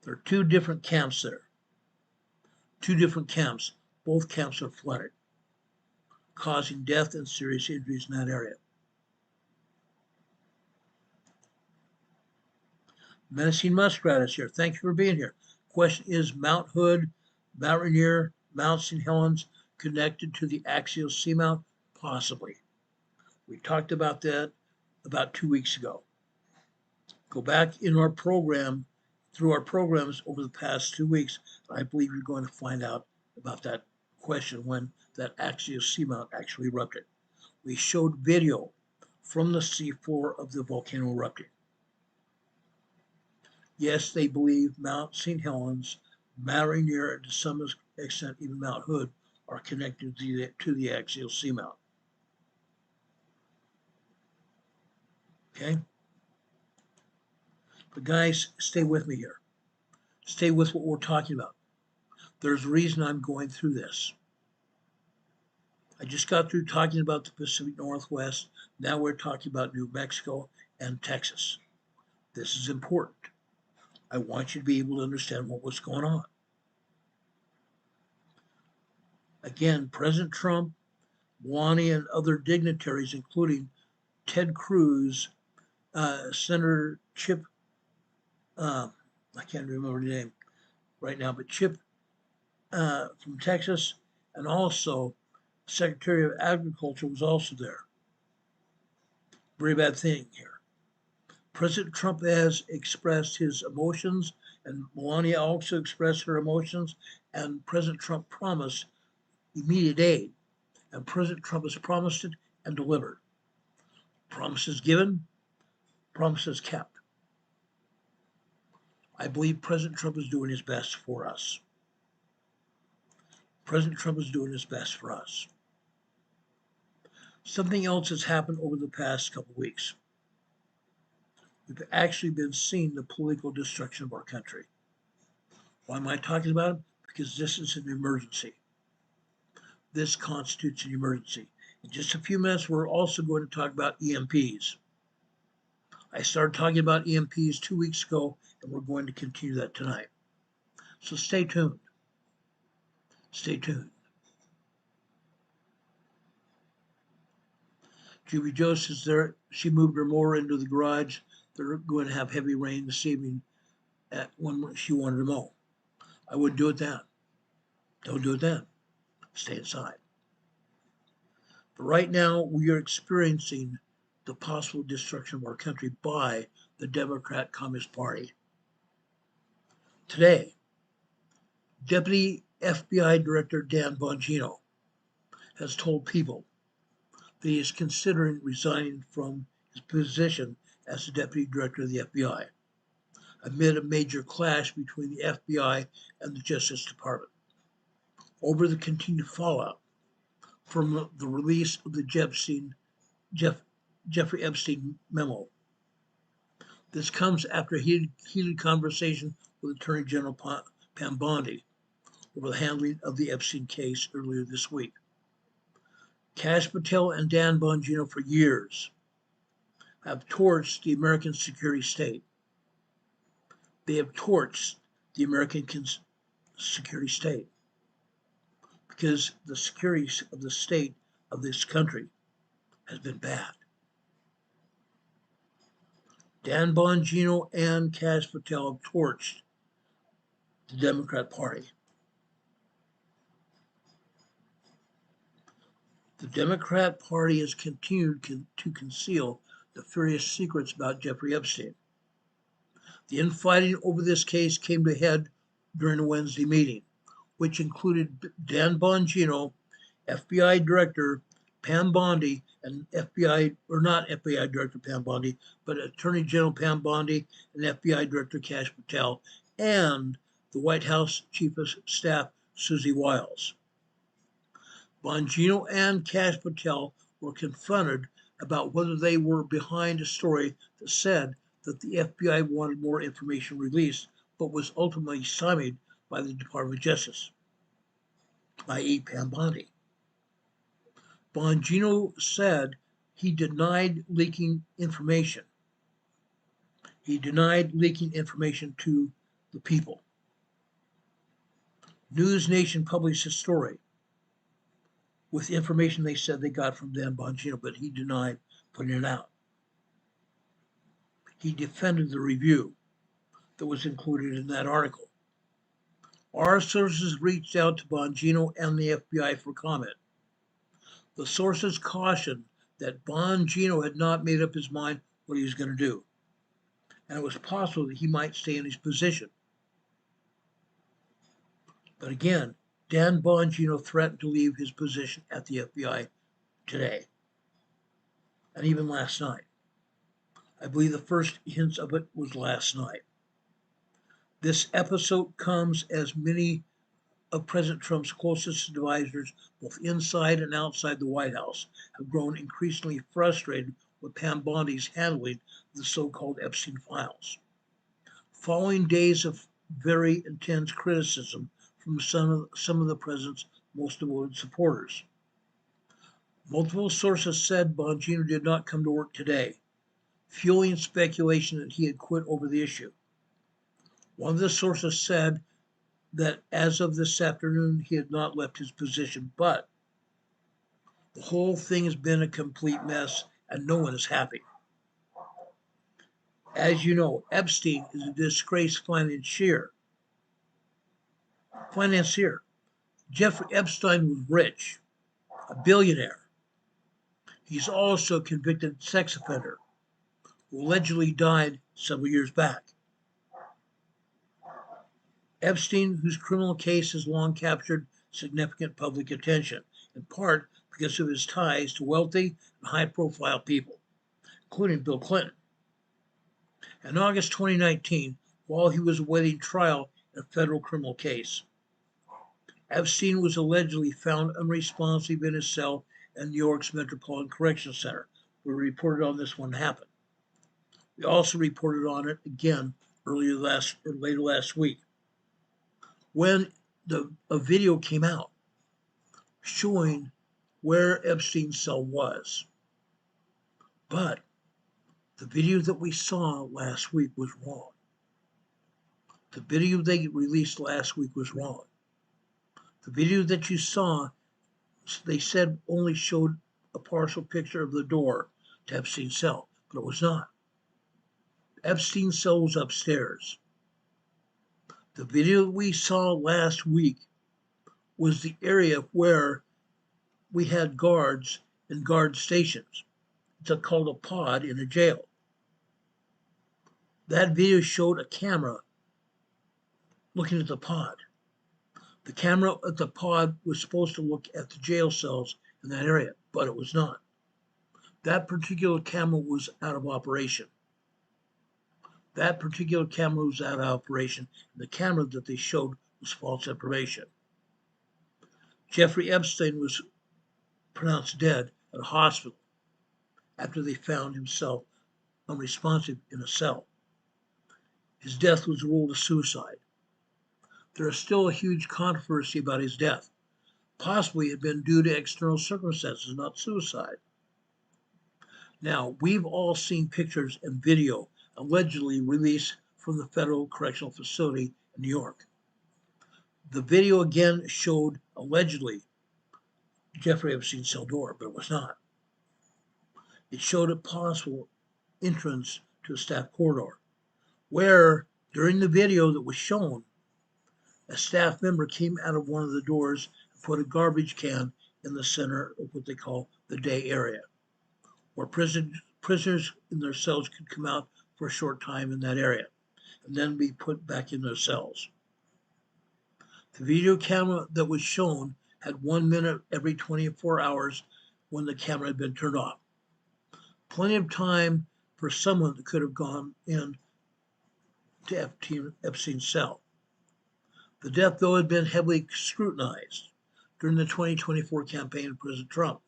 There are two different camps there. Two different camps. Both camps are flooded, causing death and serious injuries in that area. Menacing Muskrat is here. Thank you for being here. Question is Mount Hood, Mount Rainier, Mount St. Helens connected to the axial seamount? Possibly. We talked about that about 2 weeks ago. Go back in our program, through our programs over the past 2 weeks. I believe you're going to find out about that question when that axial seamount actually erupted. We showed video from the seafloor of the volcano erupting. Yes, they believe Mount St. Helens, Mount Rainier, and to some extent even Mount Hood are connected to the axial seamount. Okay? But guys, stay with me here. Stay with what we're talking about. There's a reason I'm going through this. I just got through talking about the Pacific Northwest. Now we're talking about New Mexico and Texas. This is important. I want you to be able to understand what was going on. Again, President Trump, Wani, and other dignitaries, including Ted Cruz, Senator Chip, I can't remember the name right now, but Chip from Texas, and also Secretary of Agriculture was also there. Very bad thing here. President Trump has expressed his emotions, and Melania also expressed her emotions, and President Trump promised immediate aid, and President Trump has promised it and delivered. Promises given, promises kept. I believe President Trump is doing his best for us. President Trump is doing his best for us. Something else has happened over the past couple of weeks. We've actually been seeing the political destruction of our country. Why am I talking about it? Because this is an emergency. This constitutes an emergency. In just a few minutes, we're also going to talk about EMPs. I started talking about EMPs 2 weeks ago, and we're going to continue that tonight. So stay tuned. Stay tuned. Juby Jost is there. She moved her mower into the garage. They're going to have heavy rain this evening when she wanted to mow. I wouldn't do it then. Don't do it then. Stay inside. But right now, we are experiencing the possible destruction of our country by the Democrat Communist Party. Today, Deputy FBI Director Dan Bongino has told people that he is considering resigning from his position as the Deputy Director of the FBI, amid a major clash between the FBI and the Justice Department over the continued fallout from the release of the Jeffrey Epstein memo. This comes after a heated conversation with Attorney General Pam Bondi over the handling of the Epstein case earlier this week. Kash Patel and Dan Bongino for years have torched the American security state. They have torched the American security state because the security of the state of this country has been bad. Dan Bongino and Kash Patel have torched the Democrat Party. The Democrat Party has continued to conceal the furious secrets about Jeffrey Epstein. The infighting over this case came to a head during a Wednesday meeting, which included Dan Bongino, FBI Director Pam Bondi, and not FBI Director Pam Bondi, but Attorney General Pam Bondi and FBI Director Kash Patel, and the White House Chief of Staff Susie Wiles. Bongino and Kash Patel were confronted about whether they were behind a story that said that the FBI wanted more information released, but was ultimately stymied by the Department of Justice, i.e. Pam Bondi. Bongino said he denied leaking information. He denied leaking information to the people. News Nation published a story with information they said they got from Dan Bongino, but he denied putting it out. He defended the review that was included in that article. Our sources reached out to Bongino and the FBI for comment. The sources cautioned that Bongino had not made up his mind what he was going to do, and it was possible that he might stay in his position. But again, Dan Bongino threatened to leave his position at the FBI today, and even last night. I believe the first hints of it was last night. This episode comes as many of President Trump's closest advisors, both inside and outside the White House, have grown increasingly frustrated with Pam Bondi's handling of the so-called Epstein files. Following days of very intense criticism from some of the president's most devoted supporters. Multiple sources said Bongino did not come to work today, fueling speculation that he had quit over the issue. One of the sources said that as of this afternoon, he had not left his position, but the whole thing has been a complete mess and no one is happy. As you know, Epstein is a disgraced financier. Jeffrey Epstein was rich, a billionaire. He's also a convicted sex offender who allegedly died several years back. Epstein, whose criminal case has long captured significant public attention, in part because of his ties to wealthy and high-profile people, including Bill Clinton. In August 2019, while he was awaiting trial in a federal criminal case, Epstein was allegedly found unresponsive in his cell in New York's Metropolitan Correctional Center. We reported on this one happened. We also reported on it again later last week, when a video came out showing where Epstein's cell was. But the video that we saw last week was wrong. The video they released last week was wrong. The video that you saw, they said only showed a partial picture of the door to Epstein's cell, but it was not. Epstein's cell was upstairs. The video we saw last week was the area where we had guards and guard stations. It's called a pod in a jail. That video showed a camera looking at the pod. The camera at the pod was supposed to look at the jail cells in that area, but it was not. That particular camera was out of operation. The camera that they showed was false information. Jeffrey Epstein was pronounced dead at a hospital after they found himself unresponsive in a cell. His death was ruled a suicide. There is still a huge controversy about his death. Possibly it had been due to external circumstances, not suicide. Now, we've all seen pictures and video allegedly released from the Federal Correctional Facility in New York. The video again showed allegedly Jeffrey Epstein's cell door, but it was not. It showed a possible entrance to a staff corridor, where during the video that was shown, a staff member came out of one of the doors and put a garbage can in the center of what they call the day area, where prisoners in their cells could come out for a short time in that area and then be put back in their cells. The video camera that was shown had 1 minute every 24 hours when the camera had been turned off. Plenty of time for someone that could have gone in to Epstein's cell. The death, though, had been heavily scrutinized during the 2024 campaign of President Trump.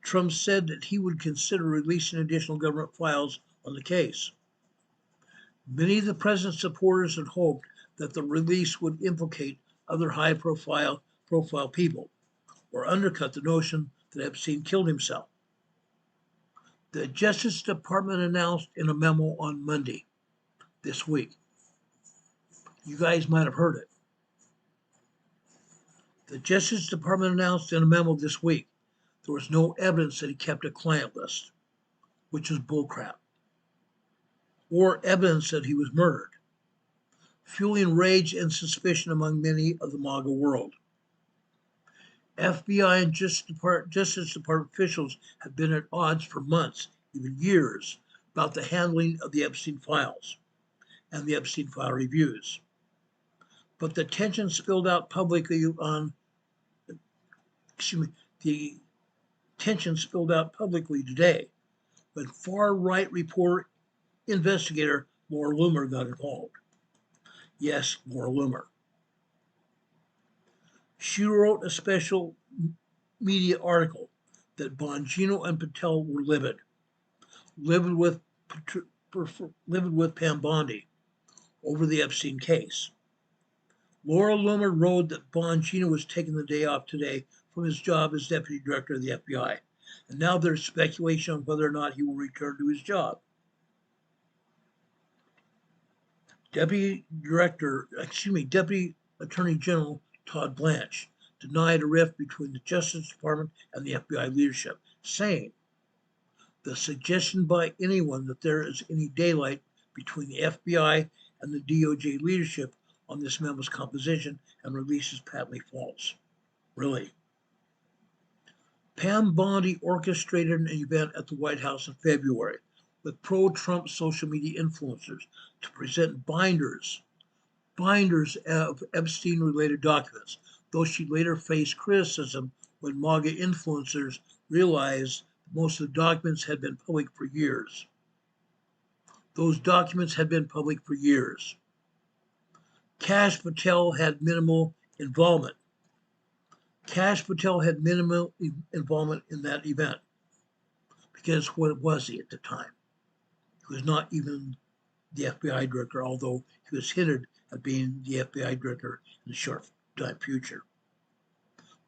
Trump said that he would consider releasing additional government files on the case. Many of the president's supporters had hoped that the release would implicate other high-profile people or undercut the notion that Epstein killed himself. The Justice Department announced in a memo on Monday this week. You guys might have heard it. The Justice Department announced in a memo this week there was no evidence that he kept a client list, which is bullcrap, or evidence that he was murdered, fueling rage and suspicion among many of the MAGA world. FBI and Justice Department officials have been at odds for months, even years, about the handling of the Epstein files and the Epstein file reviews. But the tension spilled out publicly today when far-right reporter investigator Laura Loomer got involved. Yes, Laura Loomer. She wrote a special media article that Bongino and Patel were livid with Pam Bondi over the Epstein case. Laura Loomer wrote that Bongino was taking the day off today from his job as deputy director of the FBI, and now there's speculation on whether or not he will return to his job. Deputy Attorney General Todd Blanche denied a rift between the Justice Department and the FBI leadership, saying the suggestion by anyone that there is any daylight between the FBI and the DOJ leadership on this memo's composition and release is patently false. Really. Pam Bondi orchestrated an event at the White House in February with pro-Trump social media influencers to present binders of Epstein-related documents, though she later faced criticism when MAGA influencers realized most of the documents had been public for years. Those documents had been public for years. Kash Patel had minimal involvement. Kash Patel had minimal involvement in that event because what was he at the time? He was not even the FBI director, although he was hinted at being the FBI director in the short time future.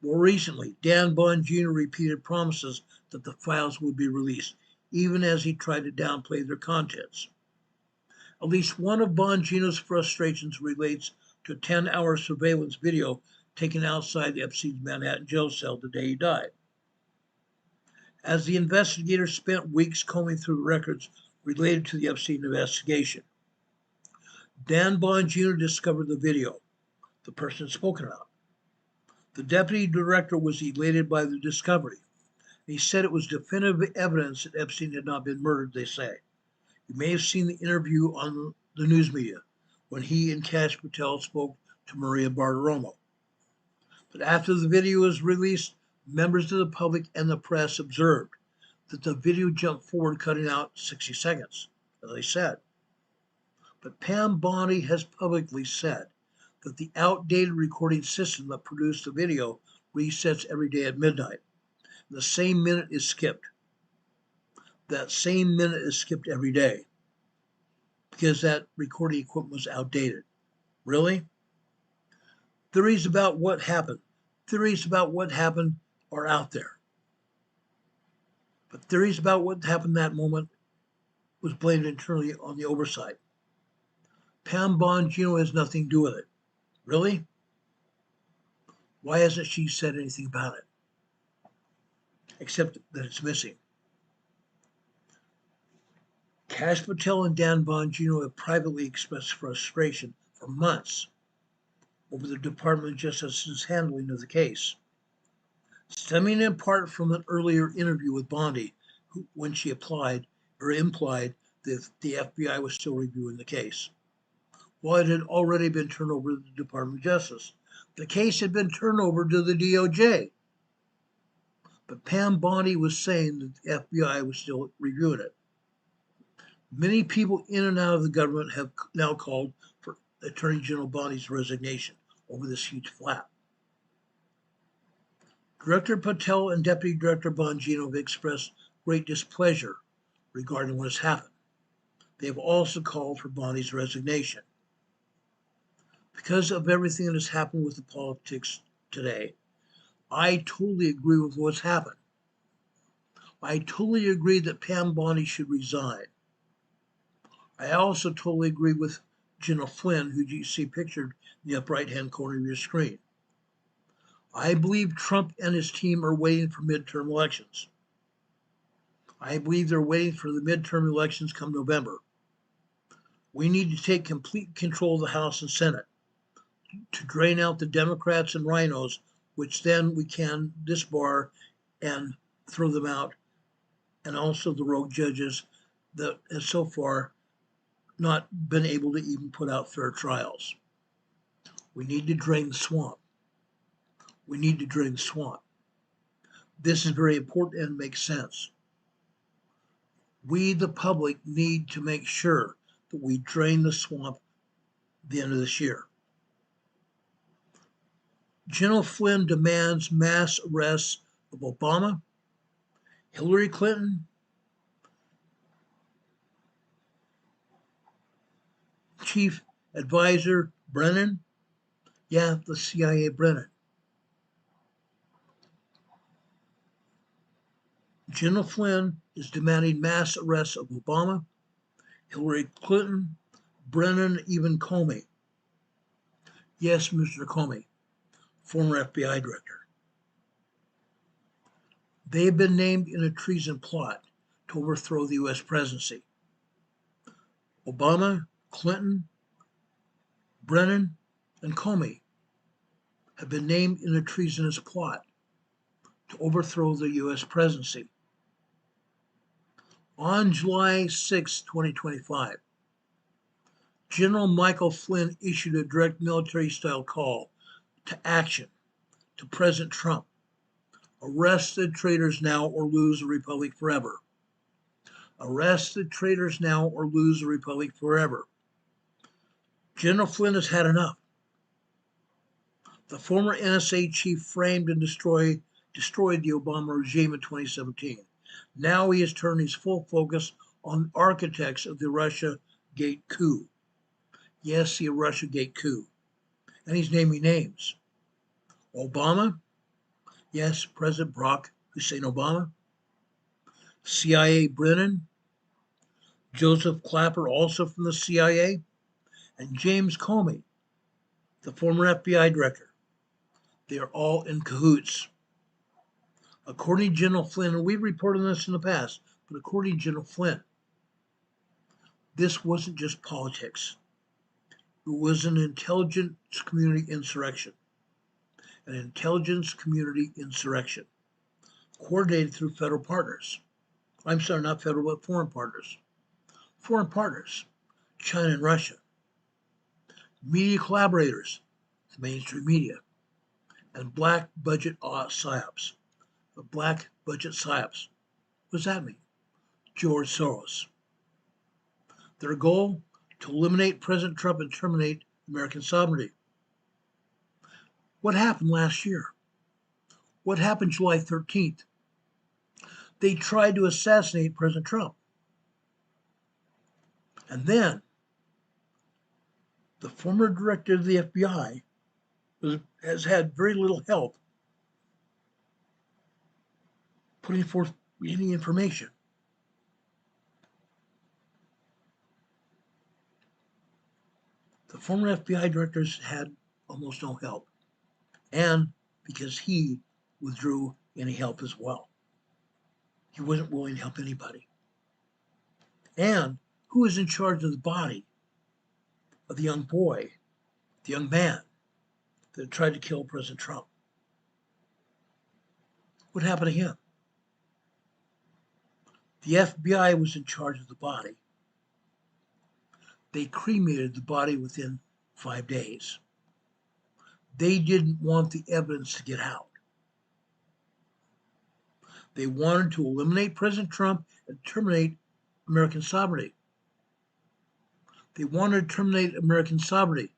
More recently, Dan Bongino repeated promises that the files would be released, even as he tried to downplay their contents. At least one of Bongino's frustrations relates to a 10-hour surveillance video taken outside Epstein's Manhattan jail cell the day he died. As the investigators spent weeks combing through the records related to the Epstein investigation, Dan Bongino discovered the video, the person spoken about. The deputy director was elated by the discovery. He said it was definitive evidence that Epstein had not been murdered, they say. You may have seen the interview on the news media when he and Kash Patel spoke to Maria Bartiromo. But after the video was released, members of the public and the press observed that the video jumped forward, cutting out 60 seconds, as I said. But Pam Bondi has publicly said that the outdated recording system that produced the video resets every day at midnight. The same minute is skipped. That same minute is skipped every day because that recording equipment was outdated. Really? Theories about what happened are out there. But theories about what happened that moment was blamed internally on the oversight. Pam Bongino has nothing to do with it. Really? Why hasn't she said anything about it? Except that it's missing. Kash Patel and Dan Bongino have privately expressed frustration for months over the Department of Justice's handling of the case, stemming in part from an earlier interview with Bondi, when she implied that the FBI was still reviewing the case. While it had already been turned over to the Department of Justice, the case had been turned over to the DOJ. But Pam Bondi was saying that the FBI was still reviewing it. Many people in and out of the government have now called for Attorney General Bondi's resignation over this huge flap. Director Patel and Deputy Director Bongino have expressed great displeasure regarding what has happened. They have also called for Bondi's resignation. Because of everything that has happened with the politics today, I totally agree with what's happened. I totally agree that Pam Bondi should resign. I also totally agree with General Flynn, who you see pictured in the upper right-hand corner of your screen. I believe Trump and his team are waiting for midterm elections. I believe they're waiting for the midterm elections come November. We need to take complete control of the House and Senate to drain out the Democrats and rhinos, which then we can disbar and throw them out, and also the rogue judges that have so far not been able to even put out fair trials. We need to drain the swamp. We need to drain the swamp. This is very important and makes sense. We, the public, need to make sure that we drain the swamp at the end of this year. General Flynn demands mass arrests of Obama, Hillary Clinton, Chief Advisor Brennan, the CIA Brennan. General Flynn is demanding mass arrests of Obama, Hillary Clinton, Brennan, even Comey. Yes, Mr. Comey, former FBI director. They have been named in a treason plot to overthrow the U.S. presidency. Obama, Clinton, Brennan, and Comey have been named in a treasonous plot to overthrow the U.S. presidency. On July 6, 2025, General Michael Flynn issued a direct military-style call to action to President Trump. Arrest the traitors now or lose the republic forever. Arrest the traitors now or lose the republic forever. General Flynn has had enough. The former NSA chief framed and destroyed the Obama regime in 2017. Now he has turned his full focus on architects of the Russiagate coup. Yes, the Russiagate coup. And he's naming names. Obama? Yes, President Barack Hussein Obama. CIA Brennan. Joseph Clapper, also from the CIA. And James Comey, the former FBI director. They are all in cahoots. According to General Flynn, and we've reported on this in the past, but according to General Flynn, this wasn't just politics. It was an intelligence community insurrection. An intelligence community insurrection coordinated through federal partners. I'm sorry, not federal, but foreign partners. Foreign partners, China and Russia. Media collaborators, the mainstream media, and black budget psyops. The black budget psyops. What does that mean? George Soros. Their goal? To eliminate President Trump and terminate American sovereignty. What happened last year? What happened July 13th? They tried to assassinate President Trump. And then the former director of the FBI has had very little help putting forth any information. The former FBI directors had almost no help, and because he withdrew any help as well. He wasn't willing to help anybody. And who is in charge of the body of the young boy, the young man that tried to kill President Trump? What happened to him? The FBI was in charge of the body. They cremated the body within 5 days. They didn't want the evidence to get out. They wanted to eliminate President Trump and terminate American sovereignty. They wanted to terminate American sovereignty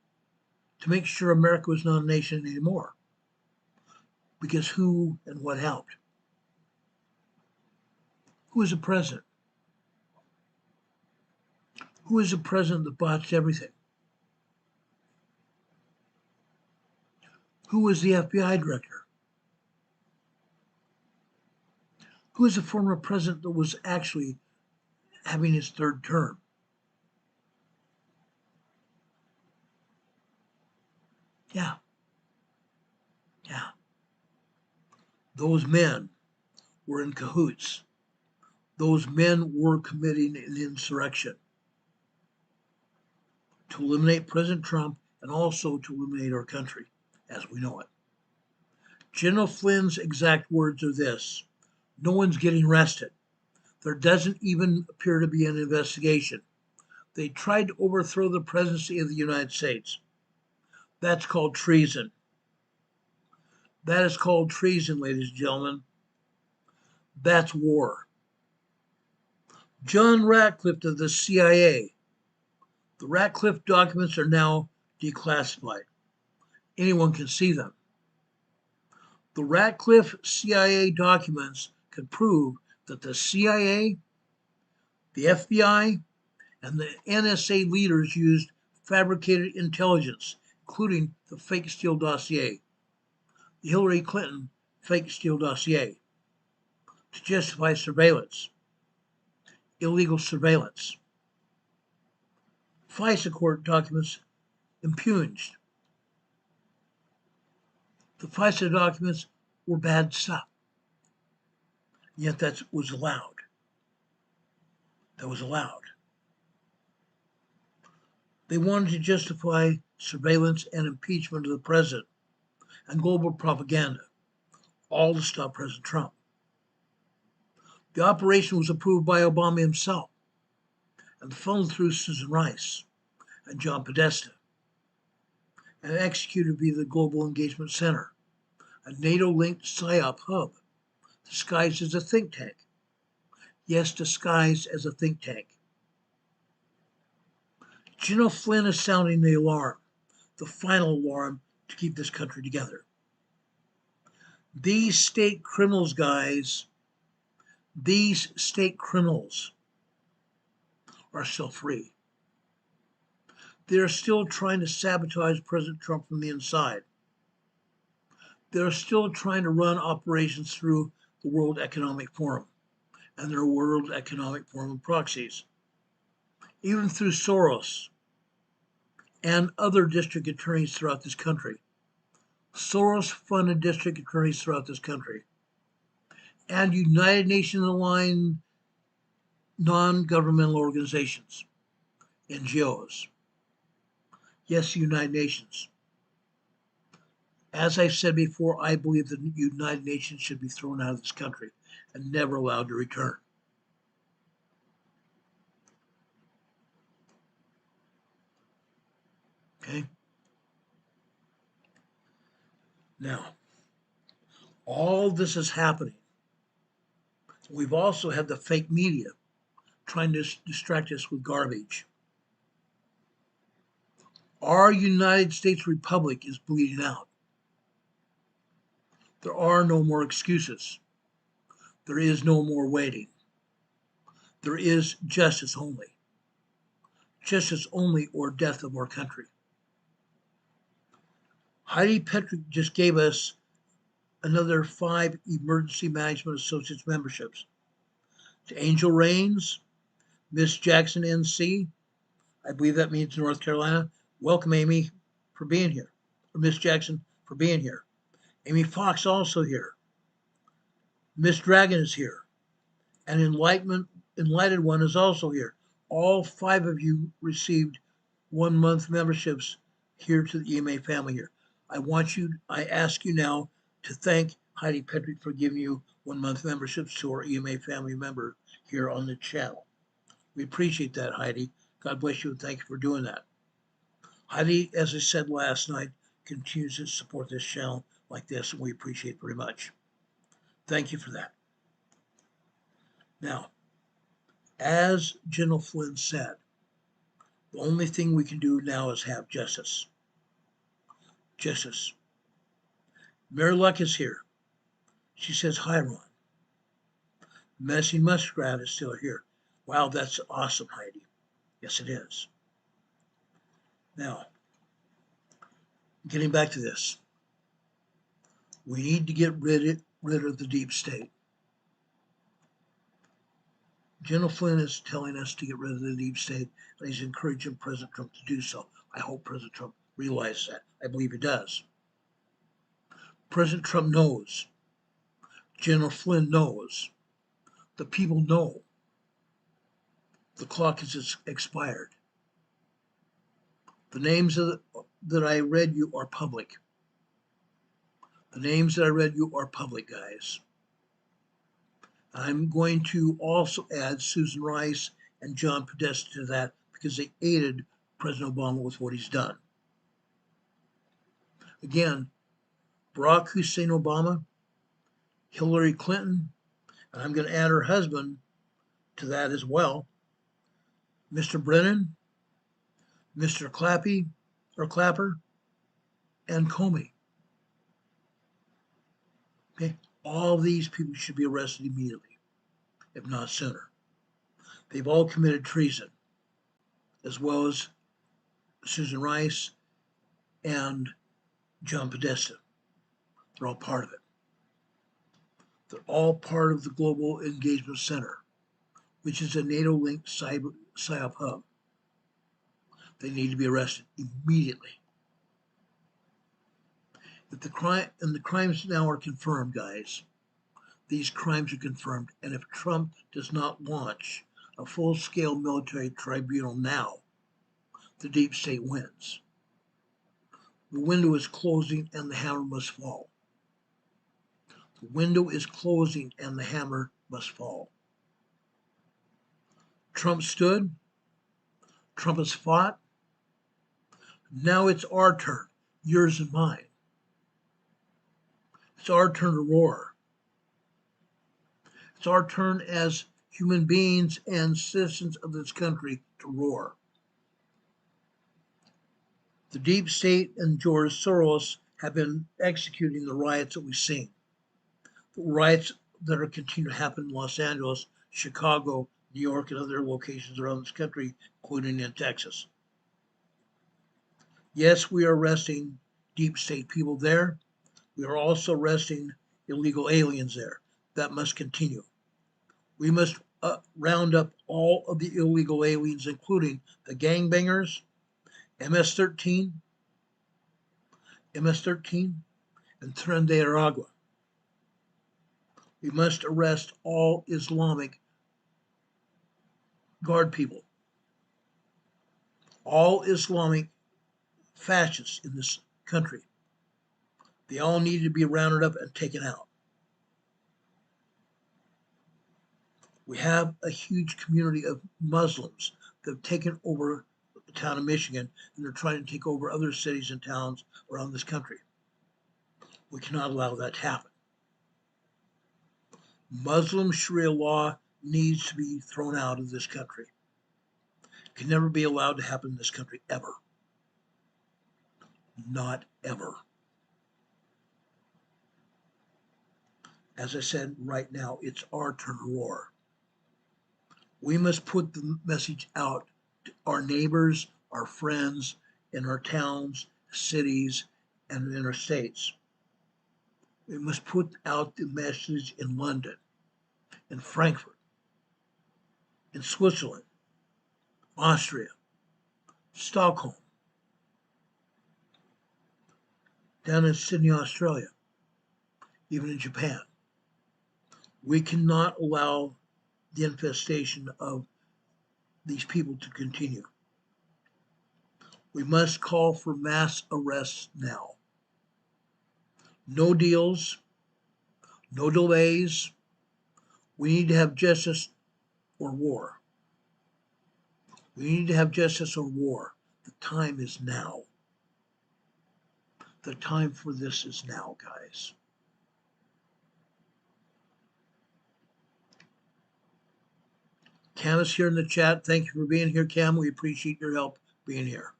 to make sure America was not a nation anymore. Because who and what helped? Who is the president? Who is the president that botched everything? Who was the FBI director? Who is the former president that was actually having his third term? Yeah. Those men were in cahoots. Those men were committing an insurrection to eliminate President Trump and also to eliminate our country as we know it. General Flynn's exact words are this: no one's getting arrested. There doesn't even appear to be an investigation. They tried to overthrow the presidency of the United States. That's called treason. That is called treason, ladies and gentlemen. That's war. John Ratcliffe of the CIA. The Ratcliffe documents are now declassified. Anyone can see them. The Ratcliffe CIA documents could prove that the CIA, the FBI, and the NSA leaders used fabricated intelligence, including the fake Steele dossier, the Hillary Clinton fake Steele dossier, to justify surveillance, illegal surveillance. FISA court documents impuged. The FISA documents were bad stuff, yet that was allowed. That was allowed. They wanted to justify surveillance, and impeachment of the president, and global propaganda, all to stop President Trump. The operation was approved by Obama himself and funneled through Susan Rice and John Podesta and executed via the Global Engagement Center, a NATO-linked PSYOP hub disguised as a think tank. Yes, disguised as a think tank. General Flynn is sounding the alarm, the final alarm to keep this country together. These state criminals, guys, these state criminals are still free. They're still trying to sabotage President Trump from the inside. They're still trying to run operations through the World Economic Forum and their World Economic Forum proxies, even through Soros and other district attorneys throughout this country. Soros-funded district attorneys throughout this country, and United Nations-aligned non-governmental organizations, NGOs. Yes, the United Nations. As I've said before, I believe the United Nations should be thrown out of this country and never allowed to return. Okay? Now, all this is happening. We've also had the fake media trying to distract us with garbage. Our United States Republic is bleeding out. There are no more excuses. There is no more waiting. There is justice only. Justice only, or death of our country. Heidi Petrick just gave us another 5 Emergency Management Associates memberships. To Angel Rains, Miss Jackson NC, I believe that means North Carolina. Welcome, Amy, for being here. Or Miss Jackson for being here. Amy Fox also here. Miss Dragon is here. And Enlightened One is also here. All 5 of you received 1-month memberships here to the EMA family here. I ask you now to thank Heidi Petrick for giving you 1-month memberships to our EMA family member here on the channel. We appreciate that, Heidi. God bless you and thank you for doing that. Heidi, as I said last night, continues to support this channel like this, and we appreciate it very much. Thank you for that. Now, as General Flynn said, the only thing we can do now is have justice. Justice. Mary Luck is here. She says, hi, Ron. Messy Muskrat is still here. Wow, that's awesome, Heidi. Yes, it is. Now, getting back to this. We need to get rid of the deep state. General Flynn is telling us to get rid of the deep state, and he's encouraging President Trump to do so. I hope President Trump realizes that. I believe he does. President Trump knows. General Flynn knows. The people know. The clock is expired. The names that I read you are public. The names that I read you are public, guys. I'm going to also add Susan Rice and John Podesta to that because they aided President Obama with what he's done. Again, Barack Hussein Obama, Hillary Clinton, and I'm going to add her husband to that as well, Mr. Brennan, Mr. Clapper, and Comey. Okay, all these people should be arrested immediately, if not sooner. They've all committed treason, as well as Susan Rice and John Podesta. They're all part of it. They're all part of the Global Engagement Center, which is a NATO-linked PSYOP hub. They need to be arrested immediately. If the crimes now are confirmed, guys, these crimes are confirmed, and if Trump does not launch a full-scale military tribunal now, the deep state wins. The window is closing and the hammer must fall. The window is closing and the hammer must fall. Trump stood. Trump has fought. Now it's our turn, yours and mine. It's our turn to roar. It's our turn as human beings and citizens of this country to roar. The deep state and George Soros have been executing the riots that we've seen. The riots that are continuing to happen in Los Angeles, Chicago, New York, and other locations around this country, including in Texas. Yes, we are arresting deep state people there. We are also arresting illegal aliens there. That must continue. We must round up all of the illegal aliens, including the gangbangers, MS-13, and Tren de Aragua. We must arrest all Islamic Guard people, all Islamic fascists in this country. They all need to be rounded up and taken out. We have a huge community of Muslims that have taken over the town of Michigan, and they're trying to take over other cities and towns around this country. We cannot allow that to happen. Muslim Sharia law needs to be thrown out of this country. It can never be allowed to happen in this country, ever. Not ever. As I said, right now, it's our turn to roar. We must put the message out to our neighbors, our friends, in our towns, cities, and in our states. We must put out the message in London, in Frankfurt, in Switzerland, Austria, Stockholm, down in Sydney, Australia, even in Japan. We cannot allow the infestation of these people to continue. We must call for mass arrests now. No deals, no delays. We need to have justice or war. We need to have justice or war. The time is now. The time for this is now, guys. Cam is here in the chat. Thank you for being here, Cam. We appreciate your help being here.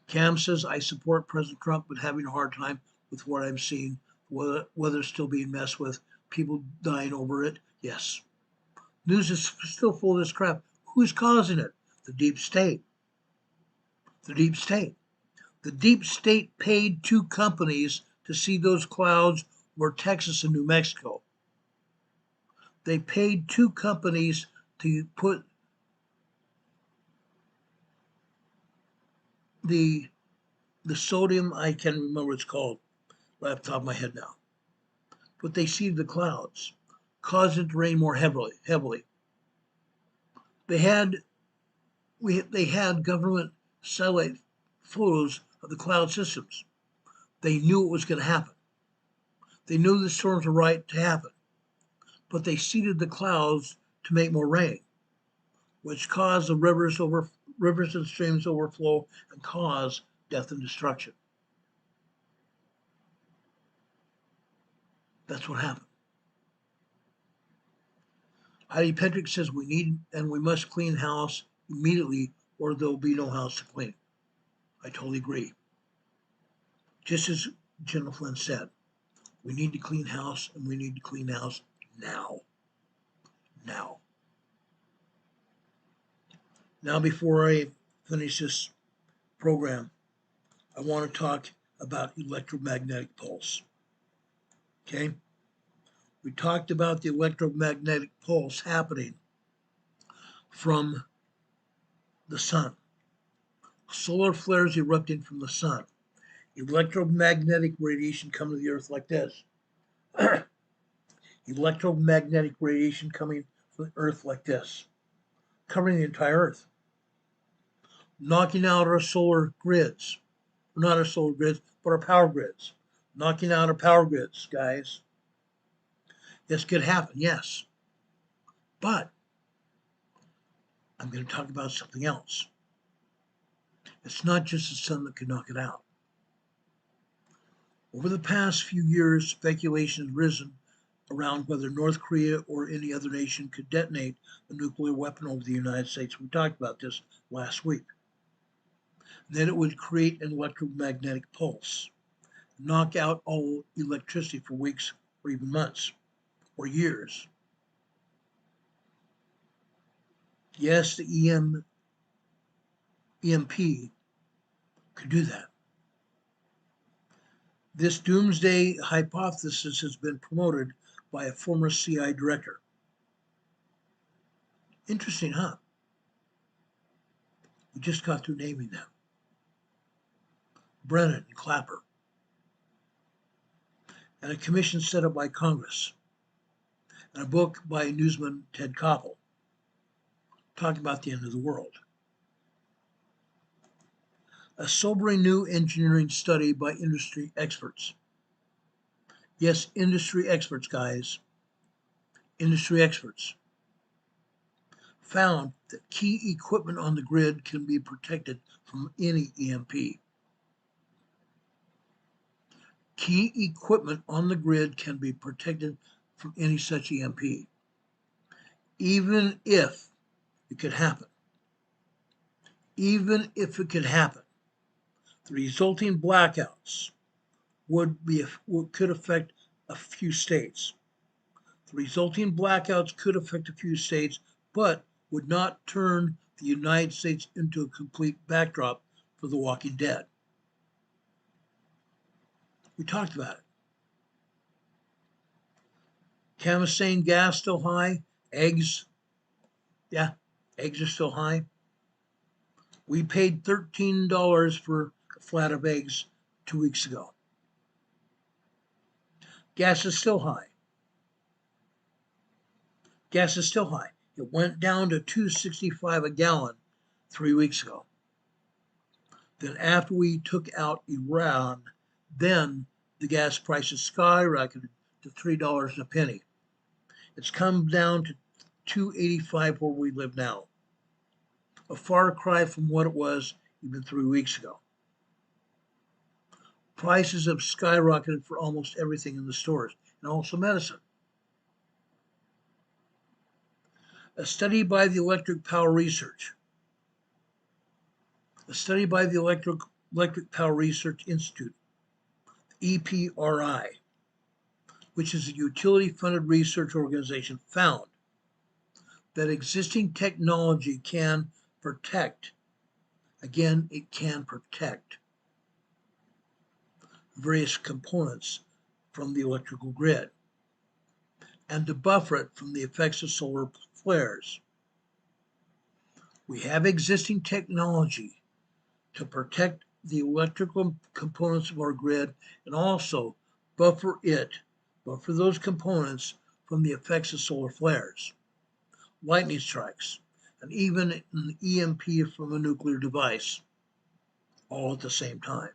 Cam says, I support President Trump, but having a hard time with what I'm seeing, whether it's still being messed with, people dying over it. Yes. News is still full of this crap. Who's causing it? The deep state. The deep state. The deep state paid 2 companies to see those clouds over Texas and New Mexico. They paid 2 companies to put the sodium, I can't remember what it's called, right off the top of my head now. But they see the clouds, caused it to rain more heavily. They had government satellite photos of the cloud systems. They knew it was going to happen. They knew the storms were right to happen. But they seeded the clouds to make more rain, which caused the rivers and streams overflow and cause death and destruction. That's what happened. Heidi Petrick says we need and we must clean house immediately or there'll be no house to clean. I totally agree. Just as General Flynn said, we need to clean house and we need to clean house now. Now, before I finish this program, I want to talk about electromagnetic pulse. Okay? We talked about the electromagnetic pulse happening from the sun. Solar flares erupting from the sun. Electromagnetic radiation coming to the earth like this. Electromagnetic radiation coming from the earth like this, covering the entire earth, knocking out our solar grids, not our solar grids, but our power grids. Knocking out our power grids, guys. This could happen, yes. But I'm going to talk about something else. It's not just the sun that could knock it out. Over the past few years, speculation has risen around whether North Korea or any other nation could detonate a nuclear weapon over the United States. We talked about this last week. Then it would create an electromagnetic pulse, knock out all electricity for weeks or even months or years. Yes, the EMP could do that. This doomsday hypothesis has been promoted by a former CIA director. Interesting, huh? We just got through naming them. Brennan and Clapper. And a commission set up by Congress. And a book by newsman Ted Koppel talking about the end of the world. A sobering new engineering study by industry experts. Yes, industry experts, guys. Industry experts found that key equipment on the grid can be protected from any EMP. Key equipment on the grid can be protected from any such EMP, even if it could happen. Even if it could happen, the resulting blackouts could affect a few states. The resulting blackouts could affect a few states, but would not turn the United States into a complete backdrop for The Walking Dead. We talked about it. Chemosane gas still high. Eggs are still high. We paid $13 for a flat of eggs 2 weeks ago. Gas is still high. Gas is still high. It went down to $2.65 a gallon 3 weeks ago. Then after we took out Iran, then the gas prices skyrocketed to $3 a penny. It's come down to $2.85 where we live now. A far cry from what it was even 3 weeks ago. Prices have skyrocketed for almost everything in the stores, and also medicine. A study by the Electric Power Research Institute, EPRI, which is a utility-funded research organization, found that existing technology can protect, again, it can protect various components from the electrical grid and to buffer it from the effects of solar flares. We have existing technology to protect the electrical components of our grid and also buffer those components from the effects of solar flares, lightning strikes, and even an EMP from a nuclear device, all at the same time.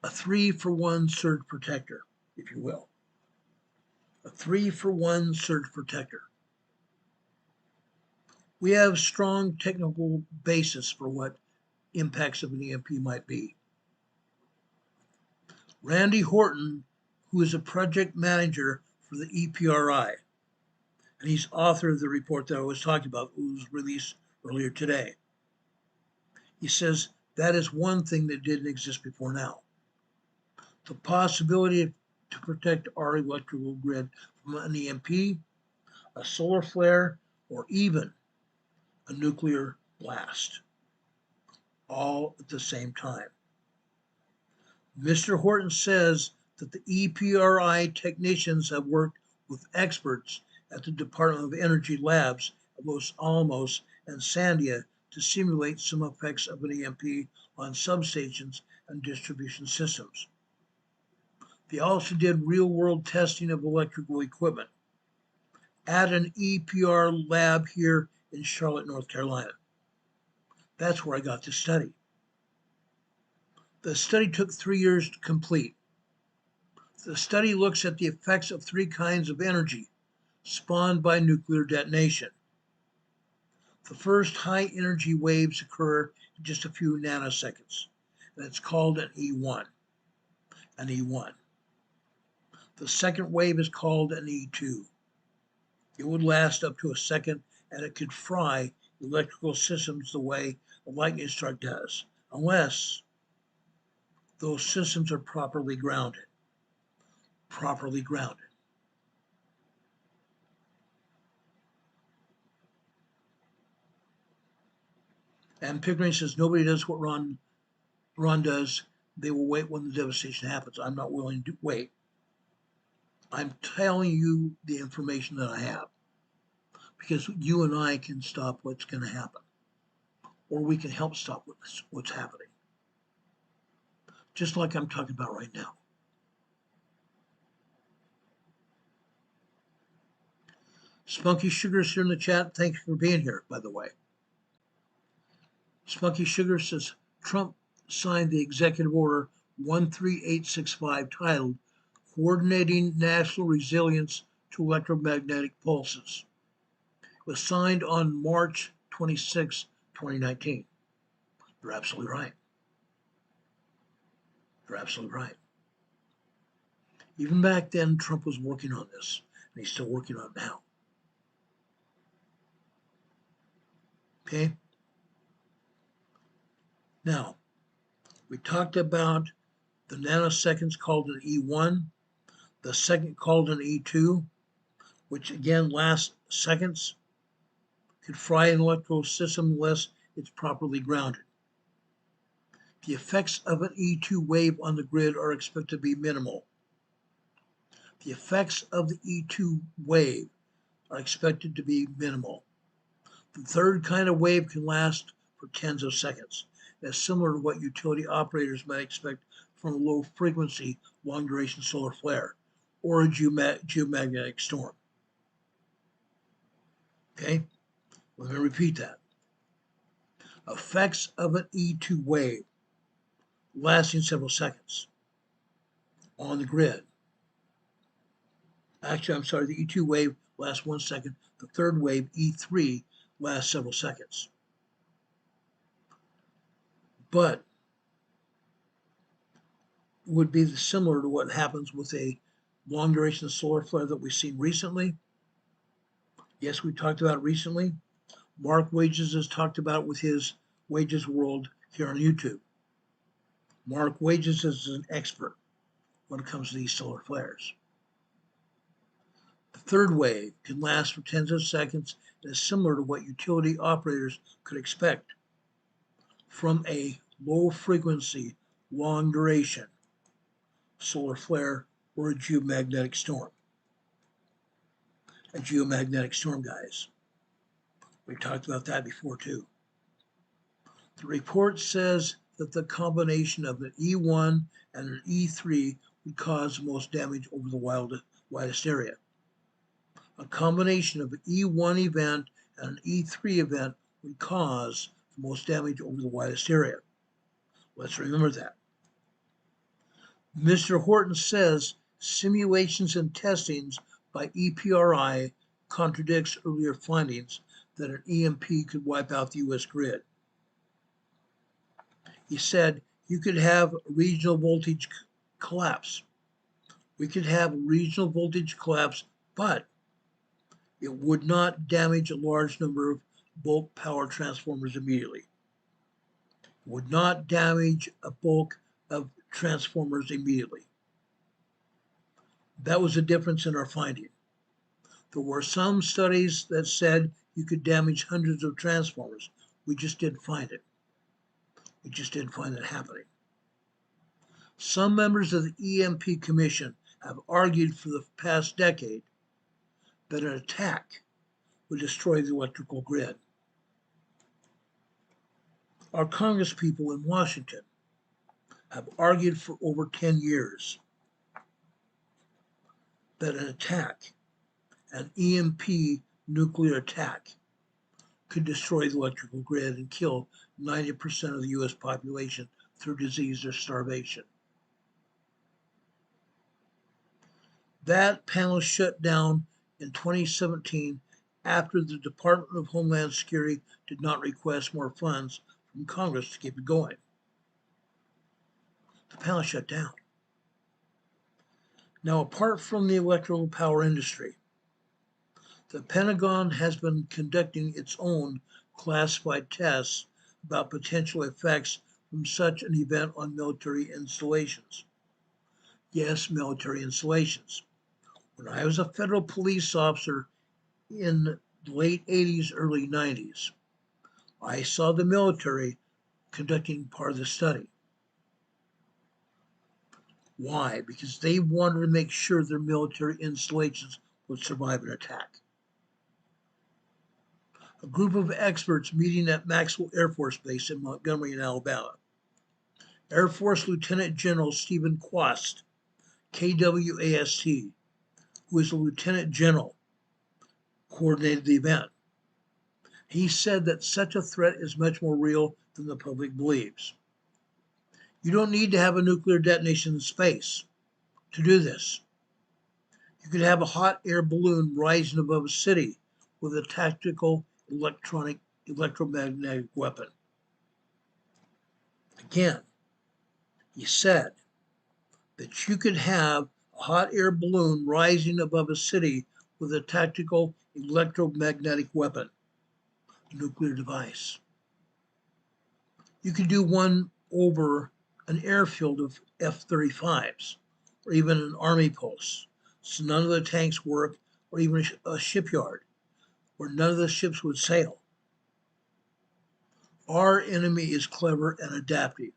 A 3-for-1 surge protector, if you will. A 3-for-1 surge protector. We have strong technical basis for what impacts of an EMP might be. Randy Horton, who is a project manager for the EPRI, and he's author of the report that I was talking about, it was released earlier today. He says that is one thing that didn't exist before now. The possibility to protect our electrical grid from an EMP, a solar flare, or even a nuclear blast, all at the same time. Mr. Horton says that the EPRI technicians have worked with experts at the Department of Energy labs at Los Alamos and Sandia to simulate some effects of an EMP on substations and distribution systems. They also did real-world testing of electrical equipment at an EPR lab here in Charlotte, North Carolina. That's where I got this study. The study took 3 years to complete. The study looks at the effects of 3 kinds of energy spawned by nuclear detonation. The first high energy waves occur in just a few nanoseconds, and it's called an E1. An E1. The second wave is called an E2. It would last up to a second, and it could fry electrical systems the way a lightning strike does, unless those systems are properly grounded. Properly grounded. And Pickering says nobody does what Ron does. They will wait when the devastation happens. I'm not willing to wait. I'm telling you the information that I have, because you and I can stop what's going to happen, or we can help stop what's happening, just like I'm talking about right now. Spunky Sugar's here in the chat. Thanks for being here, by the way. Spunky Sugar says Trump signed the executive order 13865 titled Coordinating National Resilience to Electromagnetic Pulses. It was signed on March 26, 2019. You're absolutely right. You're absolutely right. Even back then, Trump was working on this, and he's still working on it now. Okay? Now, we talked about the nanoseconds called an E1, the second called an E2, which again lasts seconds, could fry an electrical system unless it's properly grounded. The effects of an E2 wave on the grid are expected to be minimal. The effects of the E2 wave are expected to be minimal. The third kind of wave can last for tens of seconds. That's similar to what utility operators might expect from a low frequency, long duration solar flare or a geomagnetic storm. Okay, let me repeat that. Effects of an E2 wave lasting several seconds on the grid. Actually, I'm sorry, the E2 wave lasts 1 second. The third wave, E3, lasts several seconds. But would be similar to what happens with a long duration solar flare that we've seen recently. Yes, we talked about it recently. Mark Wages has talked about it with his Wages World here on YouTube. Mark Wages is an expert when it comes to these solar flares. The third wave can last for tens of seconds and is similar to what utility operators could expect from a low frequency, long duration solar flare or a geomagnetic storm. A geomagnetic storm, guys. We talked about that before too. The report says that the combination of an E1 and an E3 would cause the most damage over the widest area. A combination of an E1 event and an E3 event would cause the most damage over the widest area. Let's remember that. Mr. Horton says simulations and testings by EPRI contradicts earlier findings that an EMP could wipe out the U.S. grid. He said you could have a regional voltage collapse. We could have a regional voltage collapse, but it would not damage a large number of bulk power transformers immediately. It would not damage a bulk of transformers immediately. That was a difference in our finding. There were some studies that said you could damage hundreds of transformers. We just didn't find it. We just didn't find it happening. Some members of the EMP Commission have argued for the past decade that an attack would destroy the electrical grid. Our congresspeople in Washington have argued for over 10 years that an attack, an EMP nuclear attack, could destroy the electrical grid and kill 90% of the U.S. population through disease or starvation. That panel shut down in 2017 after the Department of Homeland Security did not request more funds from Congress to keep it going. The panel shut down. Now, apart from the electrical power industry, the Pentagon has been conducting its own classified tests about potential effects from such an event on military installations. Yes, military installations. When I was a federal police officer in the late 80s, early 90s, I saw the military conducting part of the study. Why? Because they wanted to make sure their military installations would survive an attack. A group of experts meeting at Maxwell Air Force Base in Montgomery, in Alabama. Air Force Lieutenant General Stephen Quast, KWAST, who is a lieutenant general, coordinated the event. He said that such a threat is much more real than the public believes. You don't need to have a nuclear detonation in space to do this. You could have a hot air balloon rising above a city with a tactical electromagnetic weapon. Again, he said that you could have a hot air balloon rising above a city with a tactical electromagnetic weapon, a nuclear device. You could do one over an airfield of F-35s or even an army post, so none of the tanks work, or even a shipyard where none of the ships would sail. Our enemy is clever and adaptive.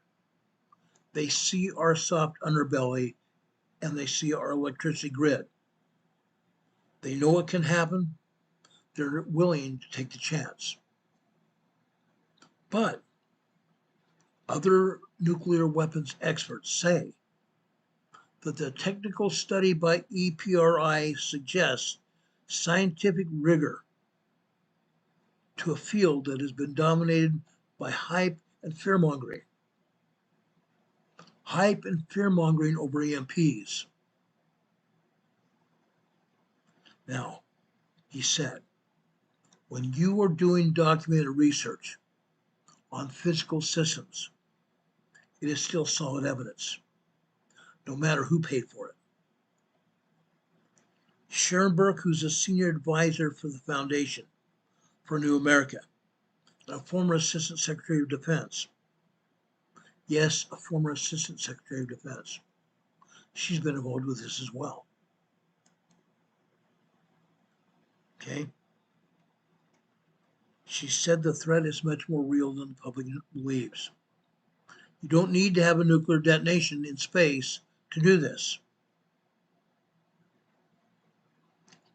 They see our soft underbelly and they see our electricity grid. They know it can happen. They're willing to take the chance. But other nuclear weapons experts say that the technical study by EPRI suggests scientific rigor to a field that has been dominated by hype and fear-mongering. Hype and fear-mongering over EMPs. Now, he said, when you are doing documented research on physical systems, it is still solid evidence, no matter who paid for it. Sharon Burke, who's a senior advisor for the Foundation for New America, and a former Assistant Secretary of Defense. Yes, a former Assistant Secretary of Defense. She's been involved with this as well. Okay? She said the threat is much more real than the public believes. You don't need to have a nuclear detonation in space to do this.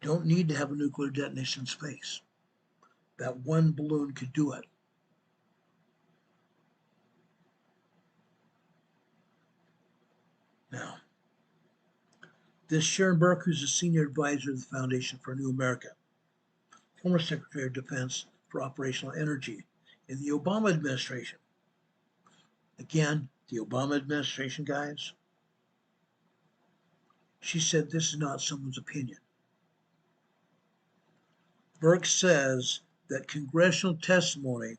You don't need to have a nuclear detonation in space. That one balloon could do it. Now, this Sharon Burke, who's a senior advisor of the Foundation for New America, former Secretary of Defense for Operational Energy in the Obama administration. Again, the Obama administration, guys, she said this is not someone's opinion. Burke says that congressional testimony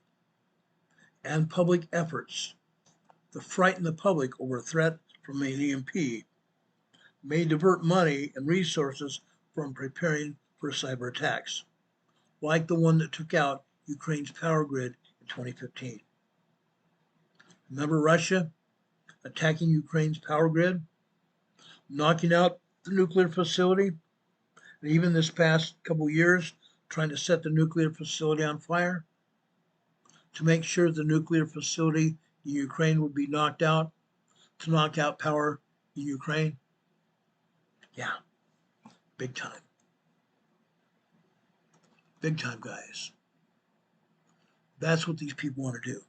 and public efforts to frighten the public over a threat from an EMP may divert money and resources from preparing for cyber attacks, like the one that took out Ukraine's power grid in 2015. Remember Russia attacking Ukraine's power grid, knocking out the nuclear facility, and even this past couple years, trying to set the nuclear facility on fire to make sure the nuclear facility in Ukraine would be knocked out, to knock out power in Ukraine? Yeah, big time. Big time, guys. That's what these people want to do.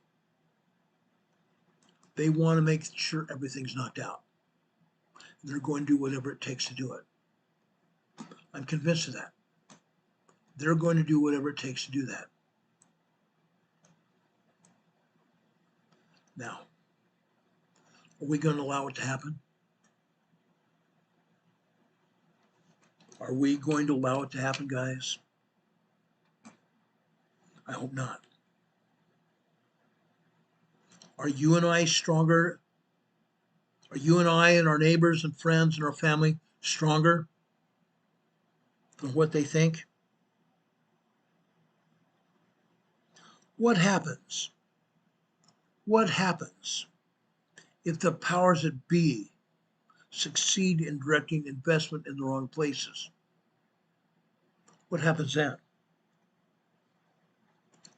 They want to make sure everything's knocked out. And they're going to do whatever it takes to do it. I'm convinced of that. They're going to do whatever it takes to do that. Now, are we going to allow it to happen? Are we going to allow it to happen, guys? I hope not. Are you and I stronger? Are you and I and our neighbors and friends and our family stronger than what they think? What happens? What happens if the powers that be succeed in directing investment in the wrong places? What happens then?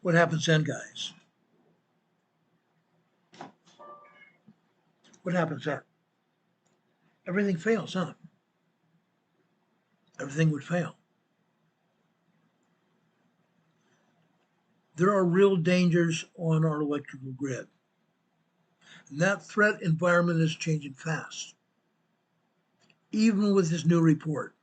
What happens then, guys? What happens then? Everything fails, huh? Everything would fail. There are real dangers on our electrical grid. And that threat environment is changing fast. Even with this new report,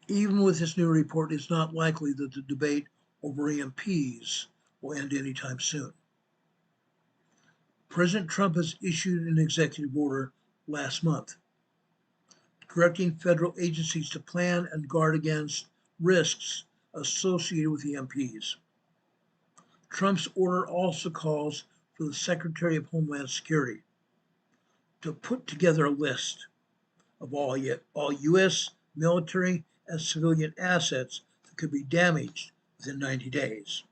it's not likely that the debate over EMPs will end anytime soon. President Trump has issued an executive order last month directing federal agencies to plan and guard against risks associated with EMPs. Trump's order also calls for the Secretary of Homeland Security to put together a list of all U.S. military and civilian assets that could be damaged within 90 days.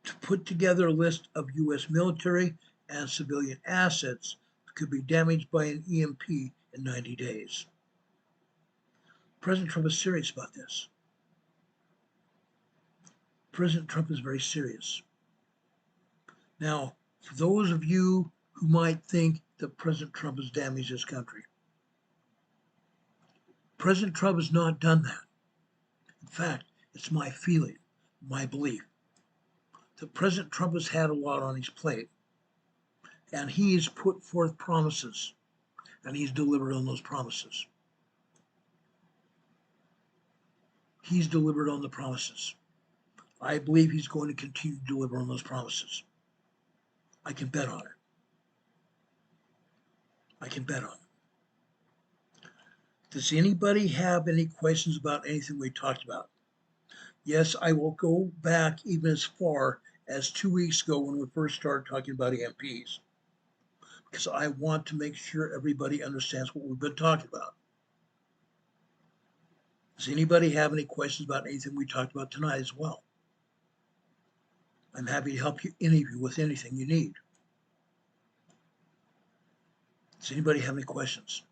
To put together a list of U.S. military and civilian assets that could be damaged by an EMP in 90 days. President Trump is serious about this. President Trump is very serious. Now, for those of you who might think that President Trump has damaged this country, President Trump has not done that. In fact, it's my feeling, my belief, that President Trump has had a lot on his plate, and he has put forth promises, and he's delivered on those promises. He's delivered on the promises. I believe he's going to continue to deliver on those promises. I can bet on it. I can bet on it. Does anybody have any questions about anything we talked about? Yes, I will go back even as far as 2 weeks ago when we first started talking about EMPs, because I want to make sure everybody understands what we've been talking about. Does anybody have any questions about anything we talked about tonight as well? I'm happy to help you, any of you, with anything you need. Does anybody have any questions?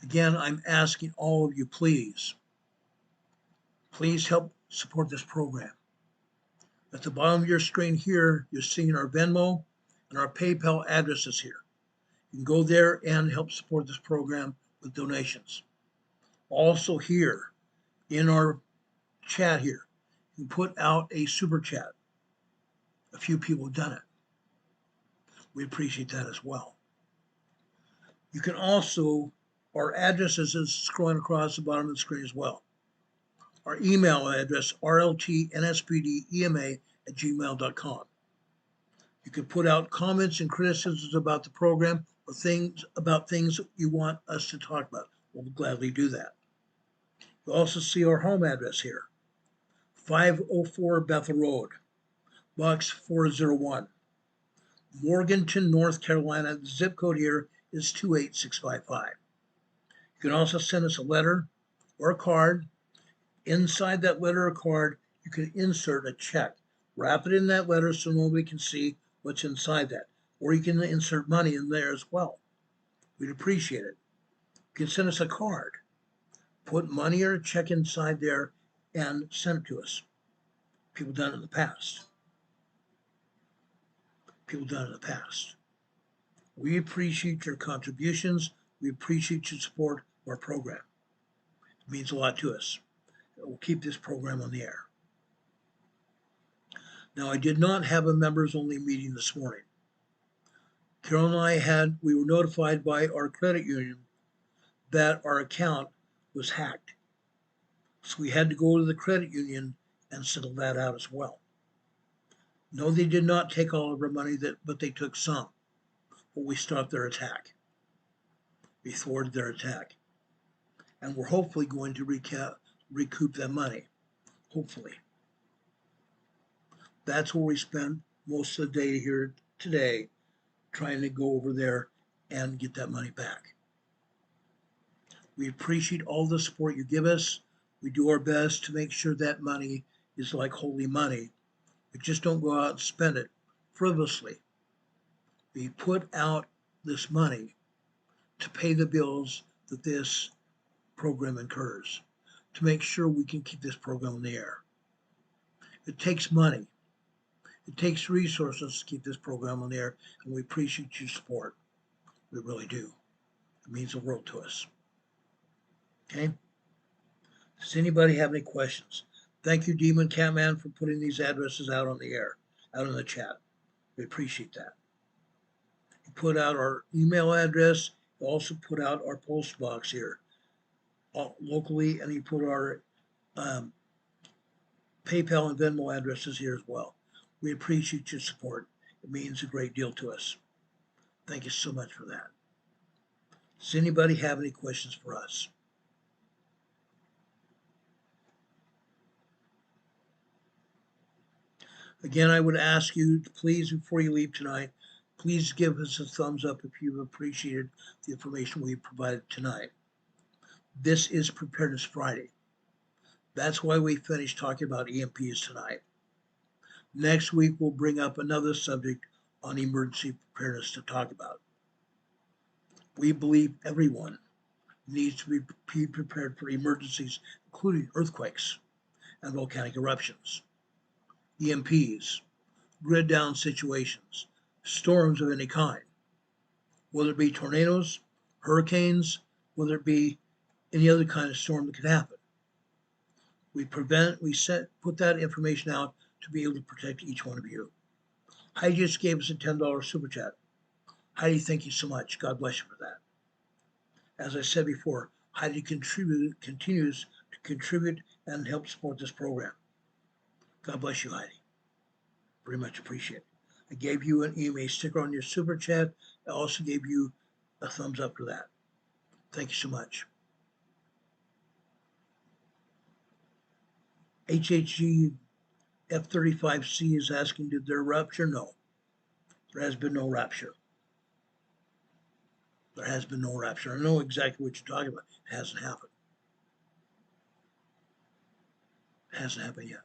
Again, I'm asking all of you, please help support this program. At the bottom of your screen here, you're seeing our Venmo and our PayPal addresses here. You can go there and help support this program with donations. Also here in our chat here, you can put out a super chat. A few people have done it. We appreciate that as well. You can also, our addresses is scrolling across the bottom of the screen as well. Our email address, rltnspdema@gmail.com. You can put out comments and criticisms about the program or things you want us to talk about. We'll gladly do that. You'll also see our home address here, 504 Bethel Road, Box 401, Morganton, North Carolina. The zip code here is 28655. You can also send us a letter or a card. Inside that letter or card, you can insert a check. Wrap it in that letter so nobody can see what's inside that. Or you can insert money in there as well. We'd appreciate it. You can send us a card. Put money or a check inside there and send it to us. People done it in the past. We appreciate your contributions. We appreciate your support of our program. It means a lot to us. We'll keep this program on the air. Now, I did not have a members-only meeting this morning. Carol and I we were notified by our credit union that our account was hacked. So we had to go to the credit union and settle that out as well. No, they did not take all of our money, but they took some. But we stopped their attack. We thwarted their attack. And we're hopefully going to recoup that money. Hopefully. That's where we spend most of the day here today, trying to go over there and get that money back. We appreciate all the support you give us. We do our best to make sure that money is like holy money. We just don't go out and spend it frivolously. We put out this money to pay the bills that this program incurs, to make sure we can keep this program in the air. It takes money. It takes resources to keep this program on the air, and we appreciate your support. We really do. It means the world to us. Okay? Does anybody have any questions? Thank you, Demon Catman, for putting these addresses out on the air, out in the chat. We appreciate that. He put out our email address. He also put out our post box here locally, and he put our PayPal and Venmo addresses here as well. We appreciate your support. It means a great deal to us. Thank you so much for that. Does anybody have any questions for us? Again, I would ask you to please, before you leave tonight, please give us a thumbs up if you've appreciated the information we provided tonight. This is Preparedness Friday. That's why we finished talking about EMPs tonight. Next week, we'll bring up another subject on emergency preparedness to talk about. We believe everyone needs to be prepared for emergencies, including earthquakes and volcanic eruptions, EMPs, grid down situations, storms of any kind, whether it be tornadoes, hurricanes, whether it be any other kind of storm that could happen. We put that information out to be able to protect each one of you. Heidi just gave us a $10 super chat. Heidi, thank you so much. God bless you for that. As I said before, Heidi continues to contribute and help support this program. God bless you, Heidi. Very much appreciate it. I gave you an EMA sticker on your super chat. I also gave you a thumbs up for that. Thank you so much. HHG F35C is asking, did there rupture? No. There has been no rupture. There has been no rupture. I know exactly what you're talking about. It hasn't happened. It hasn't happened yet.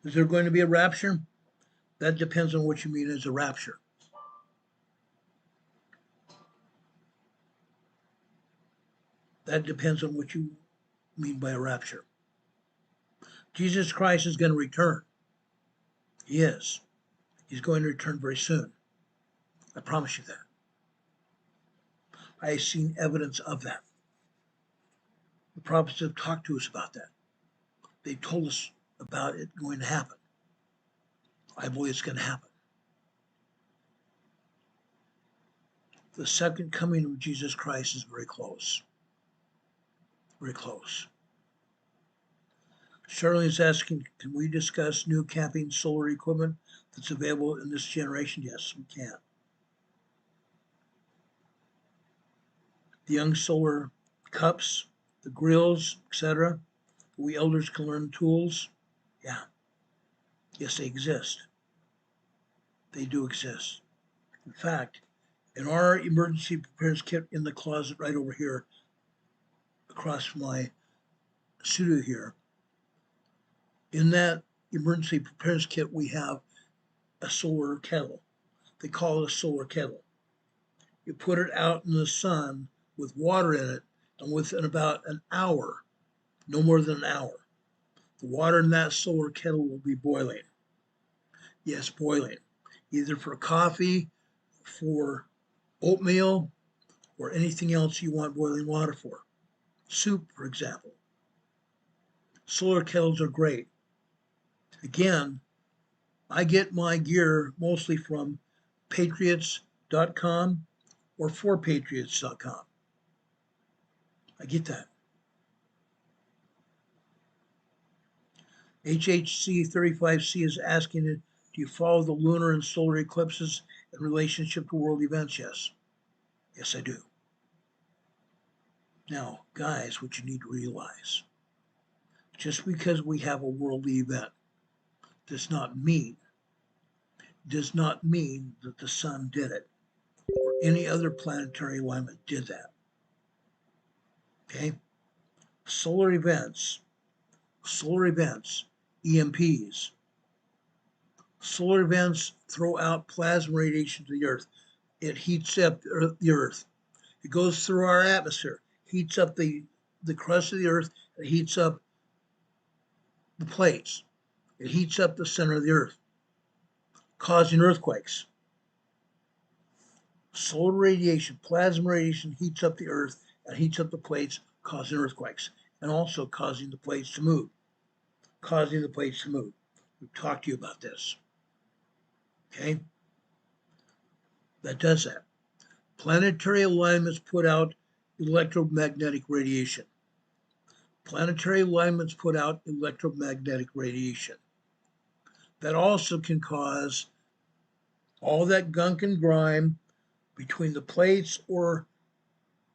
Is there going to be a rapture? That depends on what you mean as a rapture. That depends on what you mean by a rapture. Jesus Christ is going to return. He is. He's going to return very soon. I promise you that. I have seen evidence of that. The prophets have talked to us about that. They told us about it going to happen. I believe it's going to happen. The second coming of Jesus Christ is very close. Very close. Charlene is asking, can we discuss new camping solar equipment that's available in this generation? Yes, we can. The young solar cups, the grills, etc. We elders can learn tools. Yeah. Yes, they exist. They do exist. In fact, in our emergency preparedness kit in the closet right over here, across from my studio here, in that emergency preparedness kit, we have a solar kettle. They call it a solar kettle. You put it out in the sun with water in it, and within about an hour, no more than an hour, the water in that solar kettle will be boiling. Yes, boiling. Either for coffee, for oatmeal, or anything else you want boiling water for. Soup, for example. Solar kettles are great. Again, I get my gear mostly from Patriots USGS.com or forpatriots.com. I get that. HHC 35C is asking, do you follow the lunar and solar eclipses in relationship to world events? Yes. Yes, I do. Now, guys, what you need to realize, just because we have a world event does not mean that the sun did it or any other planetary alignment did that. Okay? Solar events, EMPs, solar events throw out plasma radiation to the Earth. It heats up the Earth. It goes through our atmosphere, heats up the crust of the Earth, it heats up the plates. It heats up the center of the Earth, causing earthquakes. Solar radiation, plasma radiation heats up the Earth and heats up the plates, causing earthquakes, and also causing the plates to move. We've talked to you about this. Okay? That does that. Planetary alignments put out electromagnetic radiation. That also can cause all that gunk and grime between the plates, or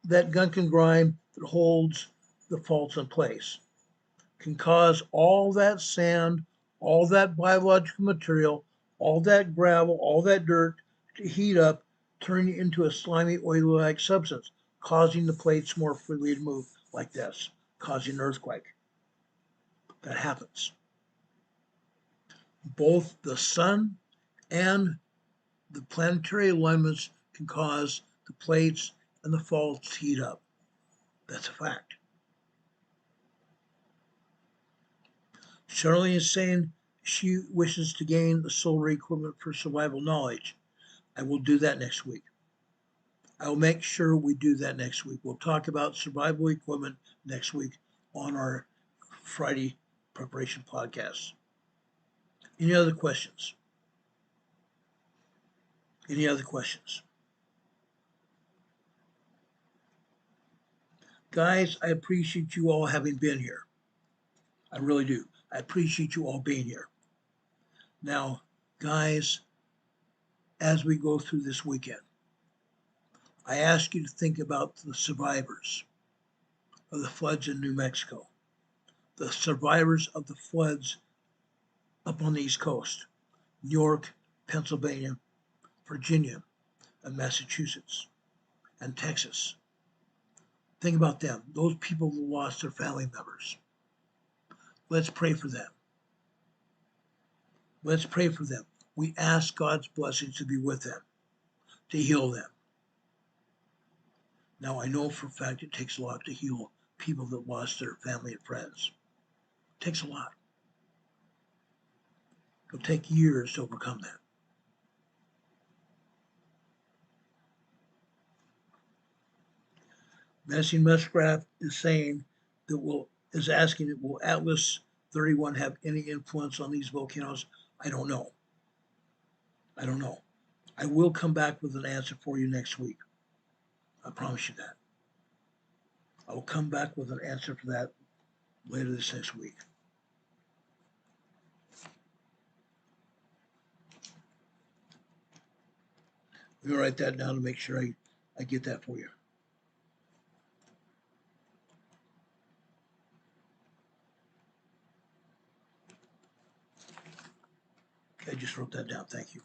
that gunk and grime that holds the faults in place. Can cause all that sand, all that biological material, all that gravel, all that dirt to heat up, turning into a slimy, oily-like substance, causing the plates more freely to move like this, causing an earthquake. That happens. Both the sun and the planetary alignments can cause the plates and the faults to heat up. That's a fact. Shirley is saying she wishes to gain the solar equipment for survival knowledge. I will do that next week. I will make sure we do that next week. We'll talk about survival equipment next week on our Friday preparation podcast. Any other questions? Guys, I appreciate you all having been here. I really do. I appreciate you all being here. Now, guys, as we go through this weekend, I ask you to think about the survivors of the floods in New Mexico, the survivors of the floods up on the East Coast, New York, Pennsylvania, Virginia, and Massachusetts, and Texas. Think about them, those people who lost their family members. Let's pray for them. We ask God's blessings to be with them, to heal them. Now, I know for a fact it takes a lot to heal people that lost their family and friends. It takes a lot. It'll take years to overcome that. Menacing Muskrat is saying is asking, will Atlas 31 have any influence on these volcanoes? I don't know. I will come back with an answer for you next week. I promise you that. I will come back with an answer for that later this next week. Let me write that down to make sure I get that for you. Okay, I just wrote that down. Thank you.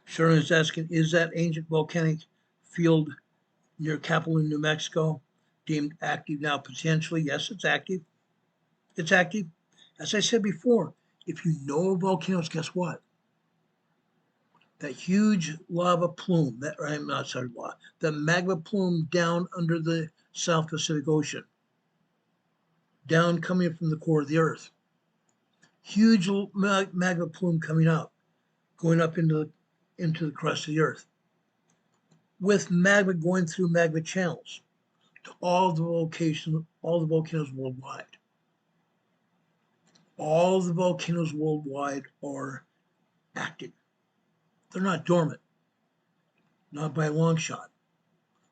Sharon is asking, is that ancient volcanic field near Capelin, New Mexico, deemed active now potentially? Yes, it's active. It's active. As I said before, if you know volcanoes, guess what? That huge lava plume, the magma plume down under the South Pacific Ocean, down coming from the core of the Earth. Huge magma plume coming up, going up into the crust of the Earth, with magma going through magma channels to all the volcanoes worldwide. All the volcanoes worldwide are active. They're not dormant, not by a long shot.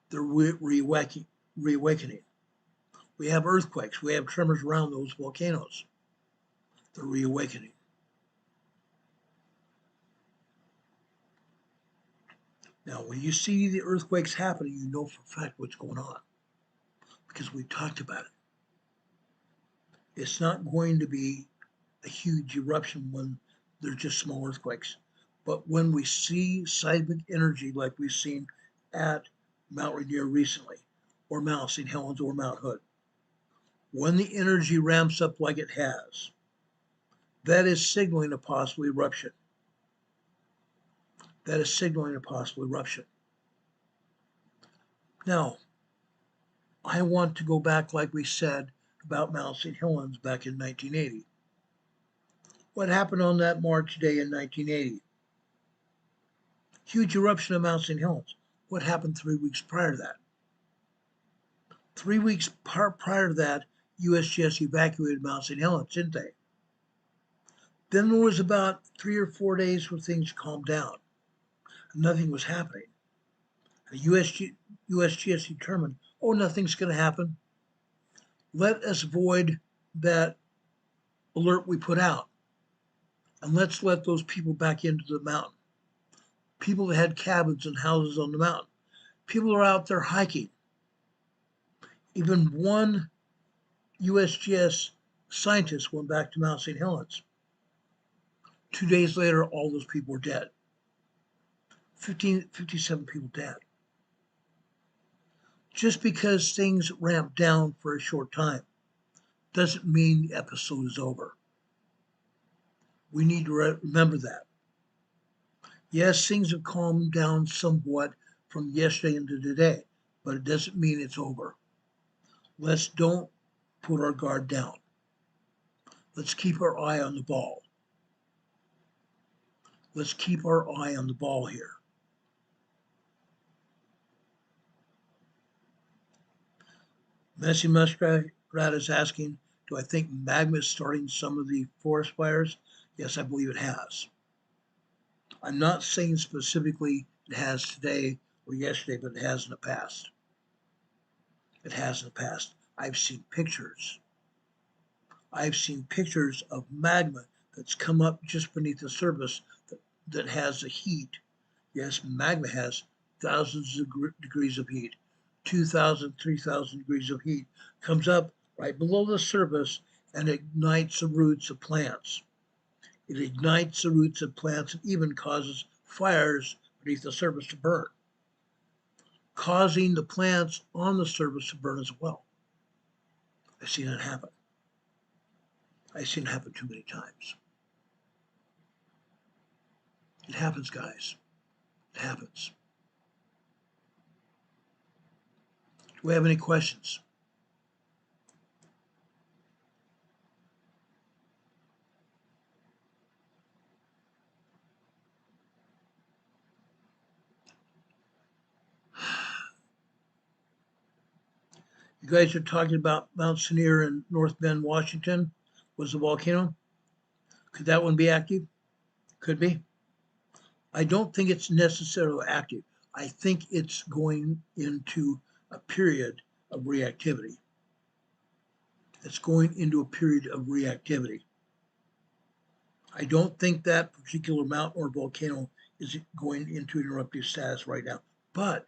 They're reawakening. We have earthquakes. We have tremors around those volcanoes. They're reawakening. Now, when you see the earthquakes happening, you know for a fact what's going on because we talked about it. It's not going to be a huge eruption when they're just small earthquakes. But when we see seismic energy like we've seen at Mount Rainier recently, or Mount St. Helens or Mount Hood, when the energy ramps up like it has, that is signaling a possible eruption. That is signaling a possible eruption. Now, I want to go back like we said about Mount St. Helens back in 1980. What happened on that March day in 1980? Huge eruption of Mount St. Helens. What happened 3 weeks prior to that? 3 weeks prior to that, USGS evacuated Mount St. Helens, didn't they? Then there was about 3 or 4 days where things calmed down. Nothing was happening. The USGS determined, oh, nothing's going to happen. Let us avoid that alert we put out. And let's let those people back into the mountain. People that had cabins and houses on the mountain. People are out there hiking. Even one USGS scientist went back to Mount St. Helens. 2 days later, all those people were dead. 57 people dead. Just because things ramp down for a short time doesn't mean the episode is over. We need to remember that. Yes, things have calmed down somewhat from yesterday into today, but it doesn't mean it's over. Let's don't put our guard down. Let's keep our eye on the ball. Let's keep our eye on the ball here. Messy Muskrat is asking, do I think magma is starting some of the forest fires? Yes, I believe it has. I'm not saying specifically it has today or yesterday, but it has in the past. It has in the past. I've seen pictures. I've seen pictures of magma that's come up just beneath the surface that has the heat. Yes, magma has thousands of degrees of heat. 2,000, 3,000 degrees of heat comes up right below the surface and ignites the roots of plants. It ignites the roots of plants and even causes fires beneath the surface to burn, causing the plants on the surface to burn as well. I've seen it happen. I've seen it happen too many times. It happens, guys. It happens. Do we have any questions? You guys are talking about Mount Rainier in North Bend, Washington. Was the volcano? Could that one be active? Could be. I don't think it's necessarily active. I think it's going into a period of reactivity. It's going into a period of reactivity. I don't think that particular mountain or volcano is going into eruptive status right now. But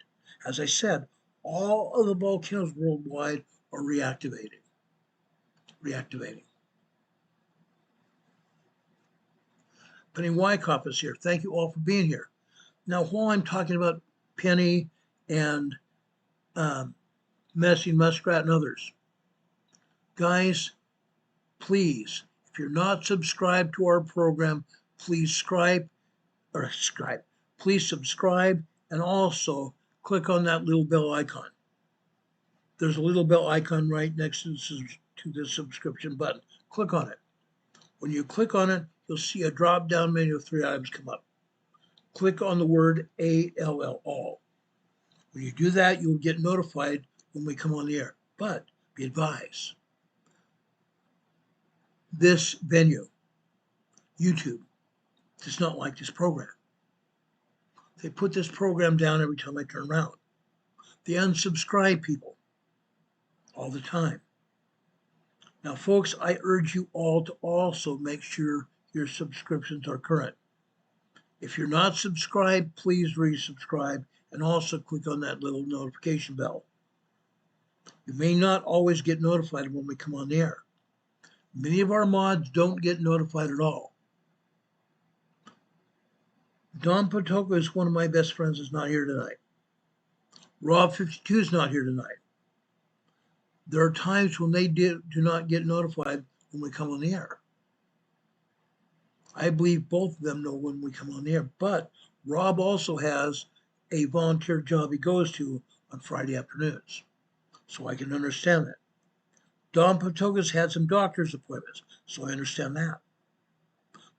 as I said, all of the volcanoes worldwide are reactivating. Penny Wyckoff is here. Thank you all for being here. Now, while I'm talking about Penny and Messy Muskrat and others, guys, please, if you're not subscribed to our program, please subscribe, and also click on that little bell icon. There's a little bell icon right next to the subscription button. Click on it. When you click on it, you'll see a drop-down menu of 3 items come up. Click on the word ALL, all. When you do that, you'll get notified when we come on the air. But be advised, this venue, YouTube, It's not like this program. They put this program down every time I turn around. They unsubscribe people all the time. Now, folks, I urge you all to also make sure your subscriptions are current. If you're not subscribed, please resubscribe and also click on that little notification bell. You may not always get notified when we come on the air. Many of our mods don't get notified at all. Don Potoka is one of my best friends, is not here tonight. Rob52 is not here tonight. There are times when they do not get notified when we come on the air. I believe both of them know when we come on the air, but Rob also has a volunteer job he goes to on Friday afternoons, so I can understand that. Don Potoka's had some doctor's appointments, so I understand that.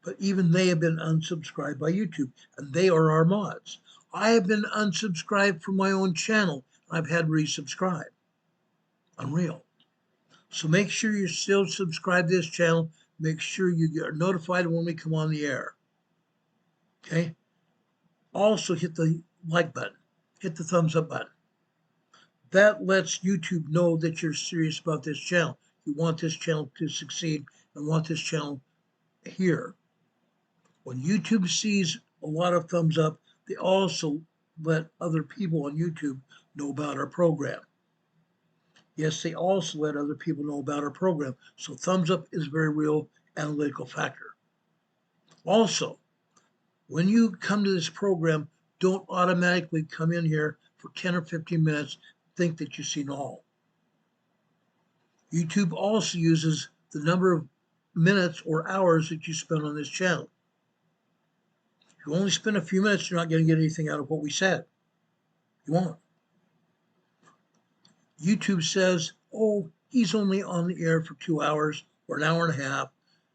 But even they have been unsubscribed by YouTube, and they are our mods. I have been unsubscribed from my own channel, and I've had to resubscribe. Unreal. So make sure you still subscribe to this channel. Make sure you get notified when we come on the air. Okay? Also hit the like button. Hit the thumbs up button. That lets YouTube know that you're serious about this channel. You want this channel to succeed and want this channel here. When YouTube sees a lot of thumbs up, they also let other people on YouTube know about our program. Yes, they also let other people know about our program. So thumbs up is a very real analytical factor. Also, when you come to this program, don't automatically come in here for 10 or 15 minutes, think that you've seen all. YouTube also uses the number of minutes or hours that you spend on this channel. If you only spend a few minutes, you're not going to get anything out of what we said. You won't. YouTube says, oh, he's only on the air for 2 hours or an hour and a half.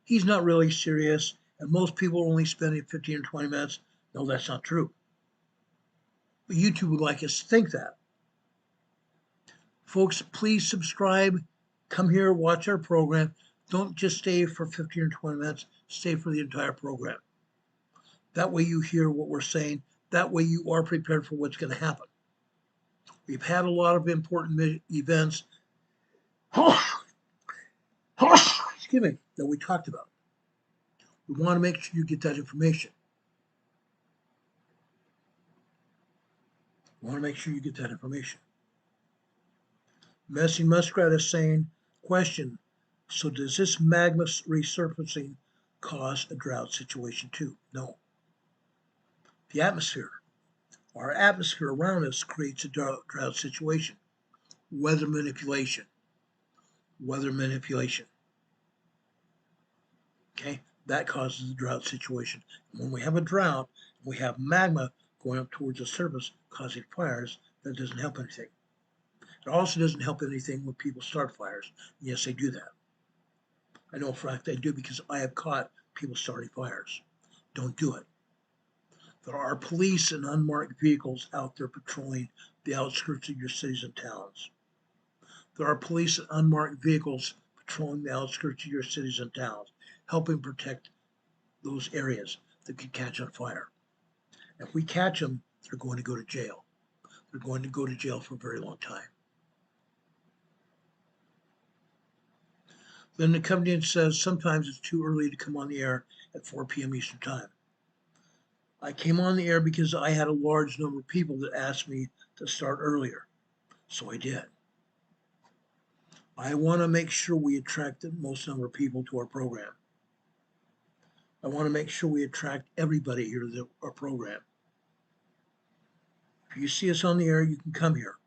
He's not really serious, and most people are only spending 15 or 20 minutes. No, that's not true. But YouTube would like us to think that. Folks, please subscribe. Come here, watch our program. Don't just stay for 15 or 20 minutes. Stay for the entire program. That way you hear what we're saying. That way you are prepared for what's going to happen. We've had a lot of important events excuse me, that we talked about. We want to make sure you get that information. We want to make sure you get that information. Messy Muskrat is saying, question, so does this magma resurfacing cause a drought situation too? No. The atmosphere, our atmosphere around us creates a drought situation. Weather manipulation. Weather manipulation. Okay, that causes a drought situation. And when we have a drought, we have magma going up towards the surface causing fires. That doesn't help anything. It also doesn't help anything when people start fires. Yes, they do that. I know for a fact they do because I have caught people starting fires. Don't do it. There are police and unmarked vehicles out there patrolling the outskirts of your cities and towns. There are police and unmarked vehicles patrolling the outskirts of your cities and towns, helping protect those areas that could catch on fire. If we catch them, they're going to go to jail. They're going to go to jail for a very long time. Then the company says sometimes it's too early to come on the air at 4 p.m. Eastern Time. I came on the air because I had a large number of people that asked me to start earlier. So I did. I want to make sure we attract the most number of people to our program. I want to make sure we attract everybody here to our program. If you see us on the air, you can come here.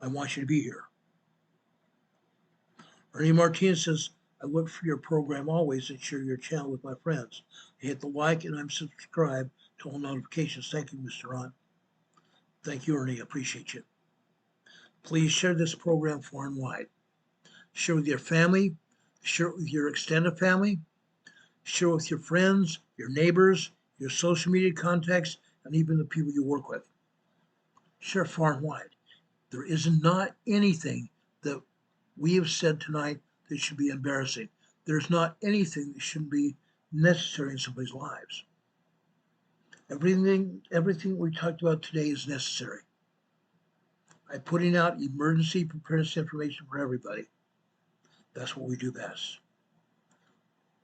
I want you to be here. Ernie Martinez says, I look for your program always and share your channel with my friends. I hit the like and I'm subscribed to all notifications. Thank you, Mr. Ron. Thank you, Ernie. I appreciate you. Please share this program far and wide. Share with your family. Share it with your extended family. Share with your friends, your neighbors, your social media contacts, and even the people you work with. Share far and wide. There is not anything that we have said tonight that should be embarrassing. There's not anything that shouldn't be necessary in somebody's lives. Everything we talked about today is necessary. I'm putting out emergency preparedness information for everybody. That's what we do best.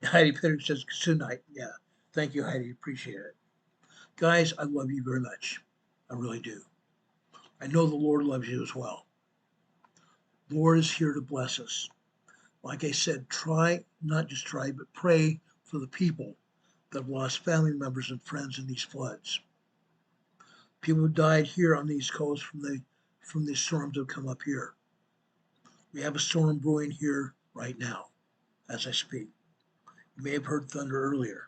Heidi Pitter says, good night. Yeah. Thank you, Heidi. Appreciate it. Guys, I love you very much. I really do. I know the Lord loves you as well. The Lord is here to bless us. Like I said, not just try, but pray for the people that have lost family members and friends in these floods. People who died here on the East Coast from the storms that have come up here. We have a storm brewing here right now as I speak. You may have heard thunder earlier.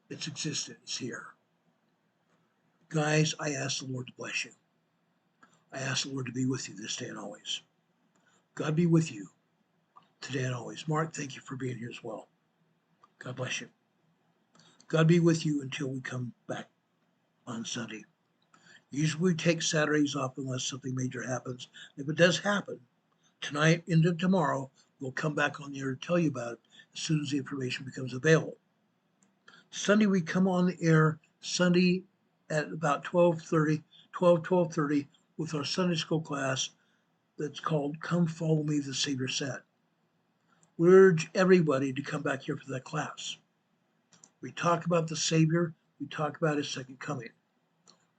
It's existed. It's here. Guys, I ask the Lord to bless you. I ask the Lord to be with you this day and always. God be with you today and always. Mark, thank you for being here as well. God bless you. God be with you until we come back on Sunday. Usually we take Saturdays off unless something major happens. If it does happen, tonight into tomorrow, we'll come back on the air to tell you about it as soon as the information becomes available. Sunday, we come on the air Sunday at about 12:30 with our Sunday school class that's called Come Follow Me, the Savior Said. We urge everybody to come back here for that class. We talk about the Savior. We talk about his second coming.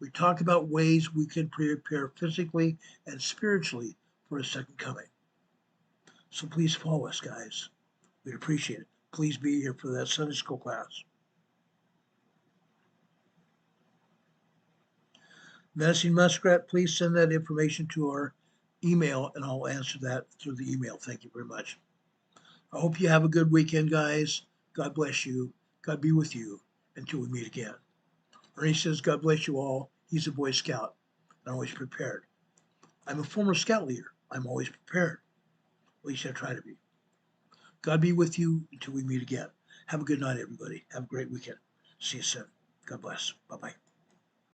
We talk about ways we can prepare physically and spiritually for his second coming. So please follow us, guys. We'd appreciate it. Please be here for that Sunday school class. Menacing Muskrat, please send that information to our email and I'll answer that through the email. Thank you very much. I hope you have a good weekend, guys. God bless you. God be with you until we meet again. Ernie says, God bless you all. He's a Boy Scout and always prepared. I'm a former Scout leader. I'm always prepared. At least I try to be. God be with you until we meet again. Have a good night, everybody. Have a great weekend. See you soon. God bless. Bye-bye.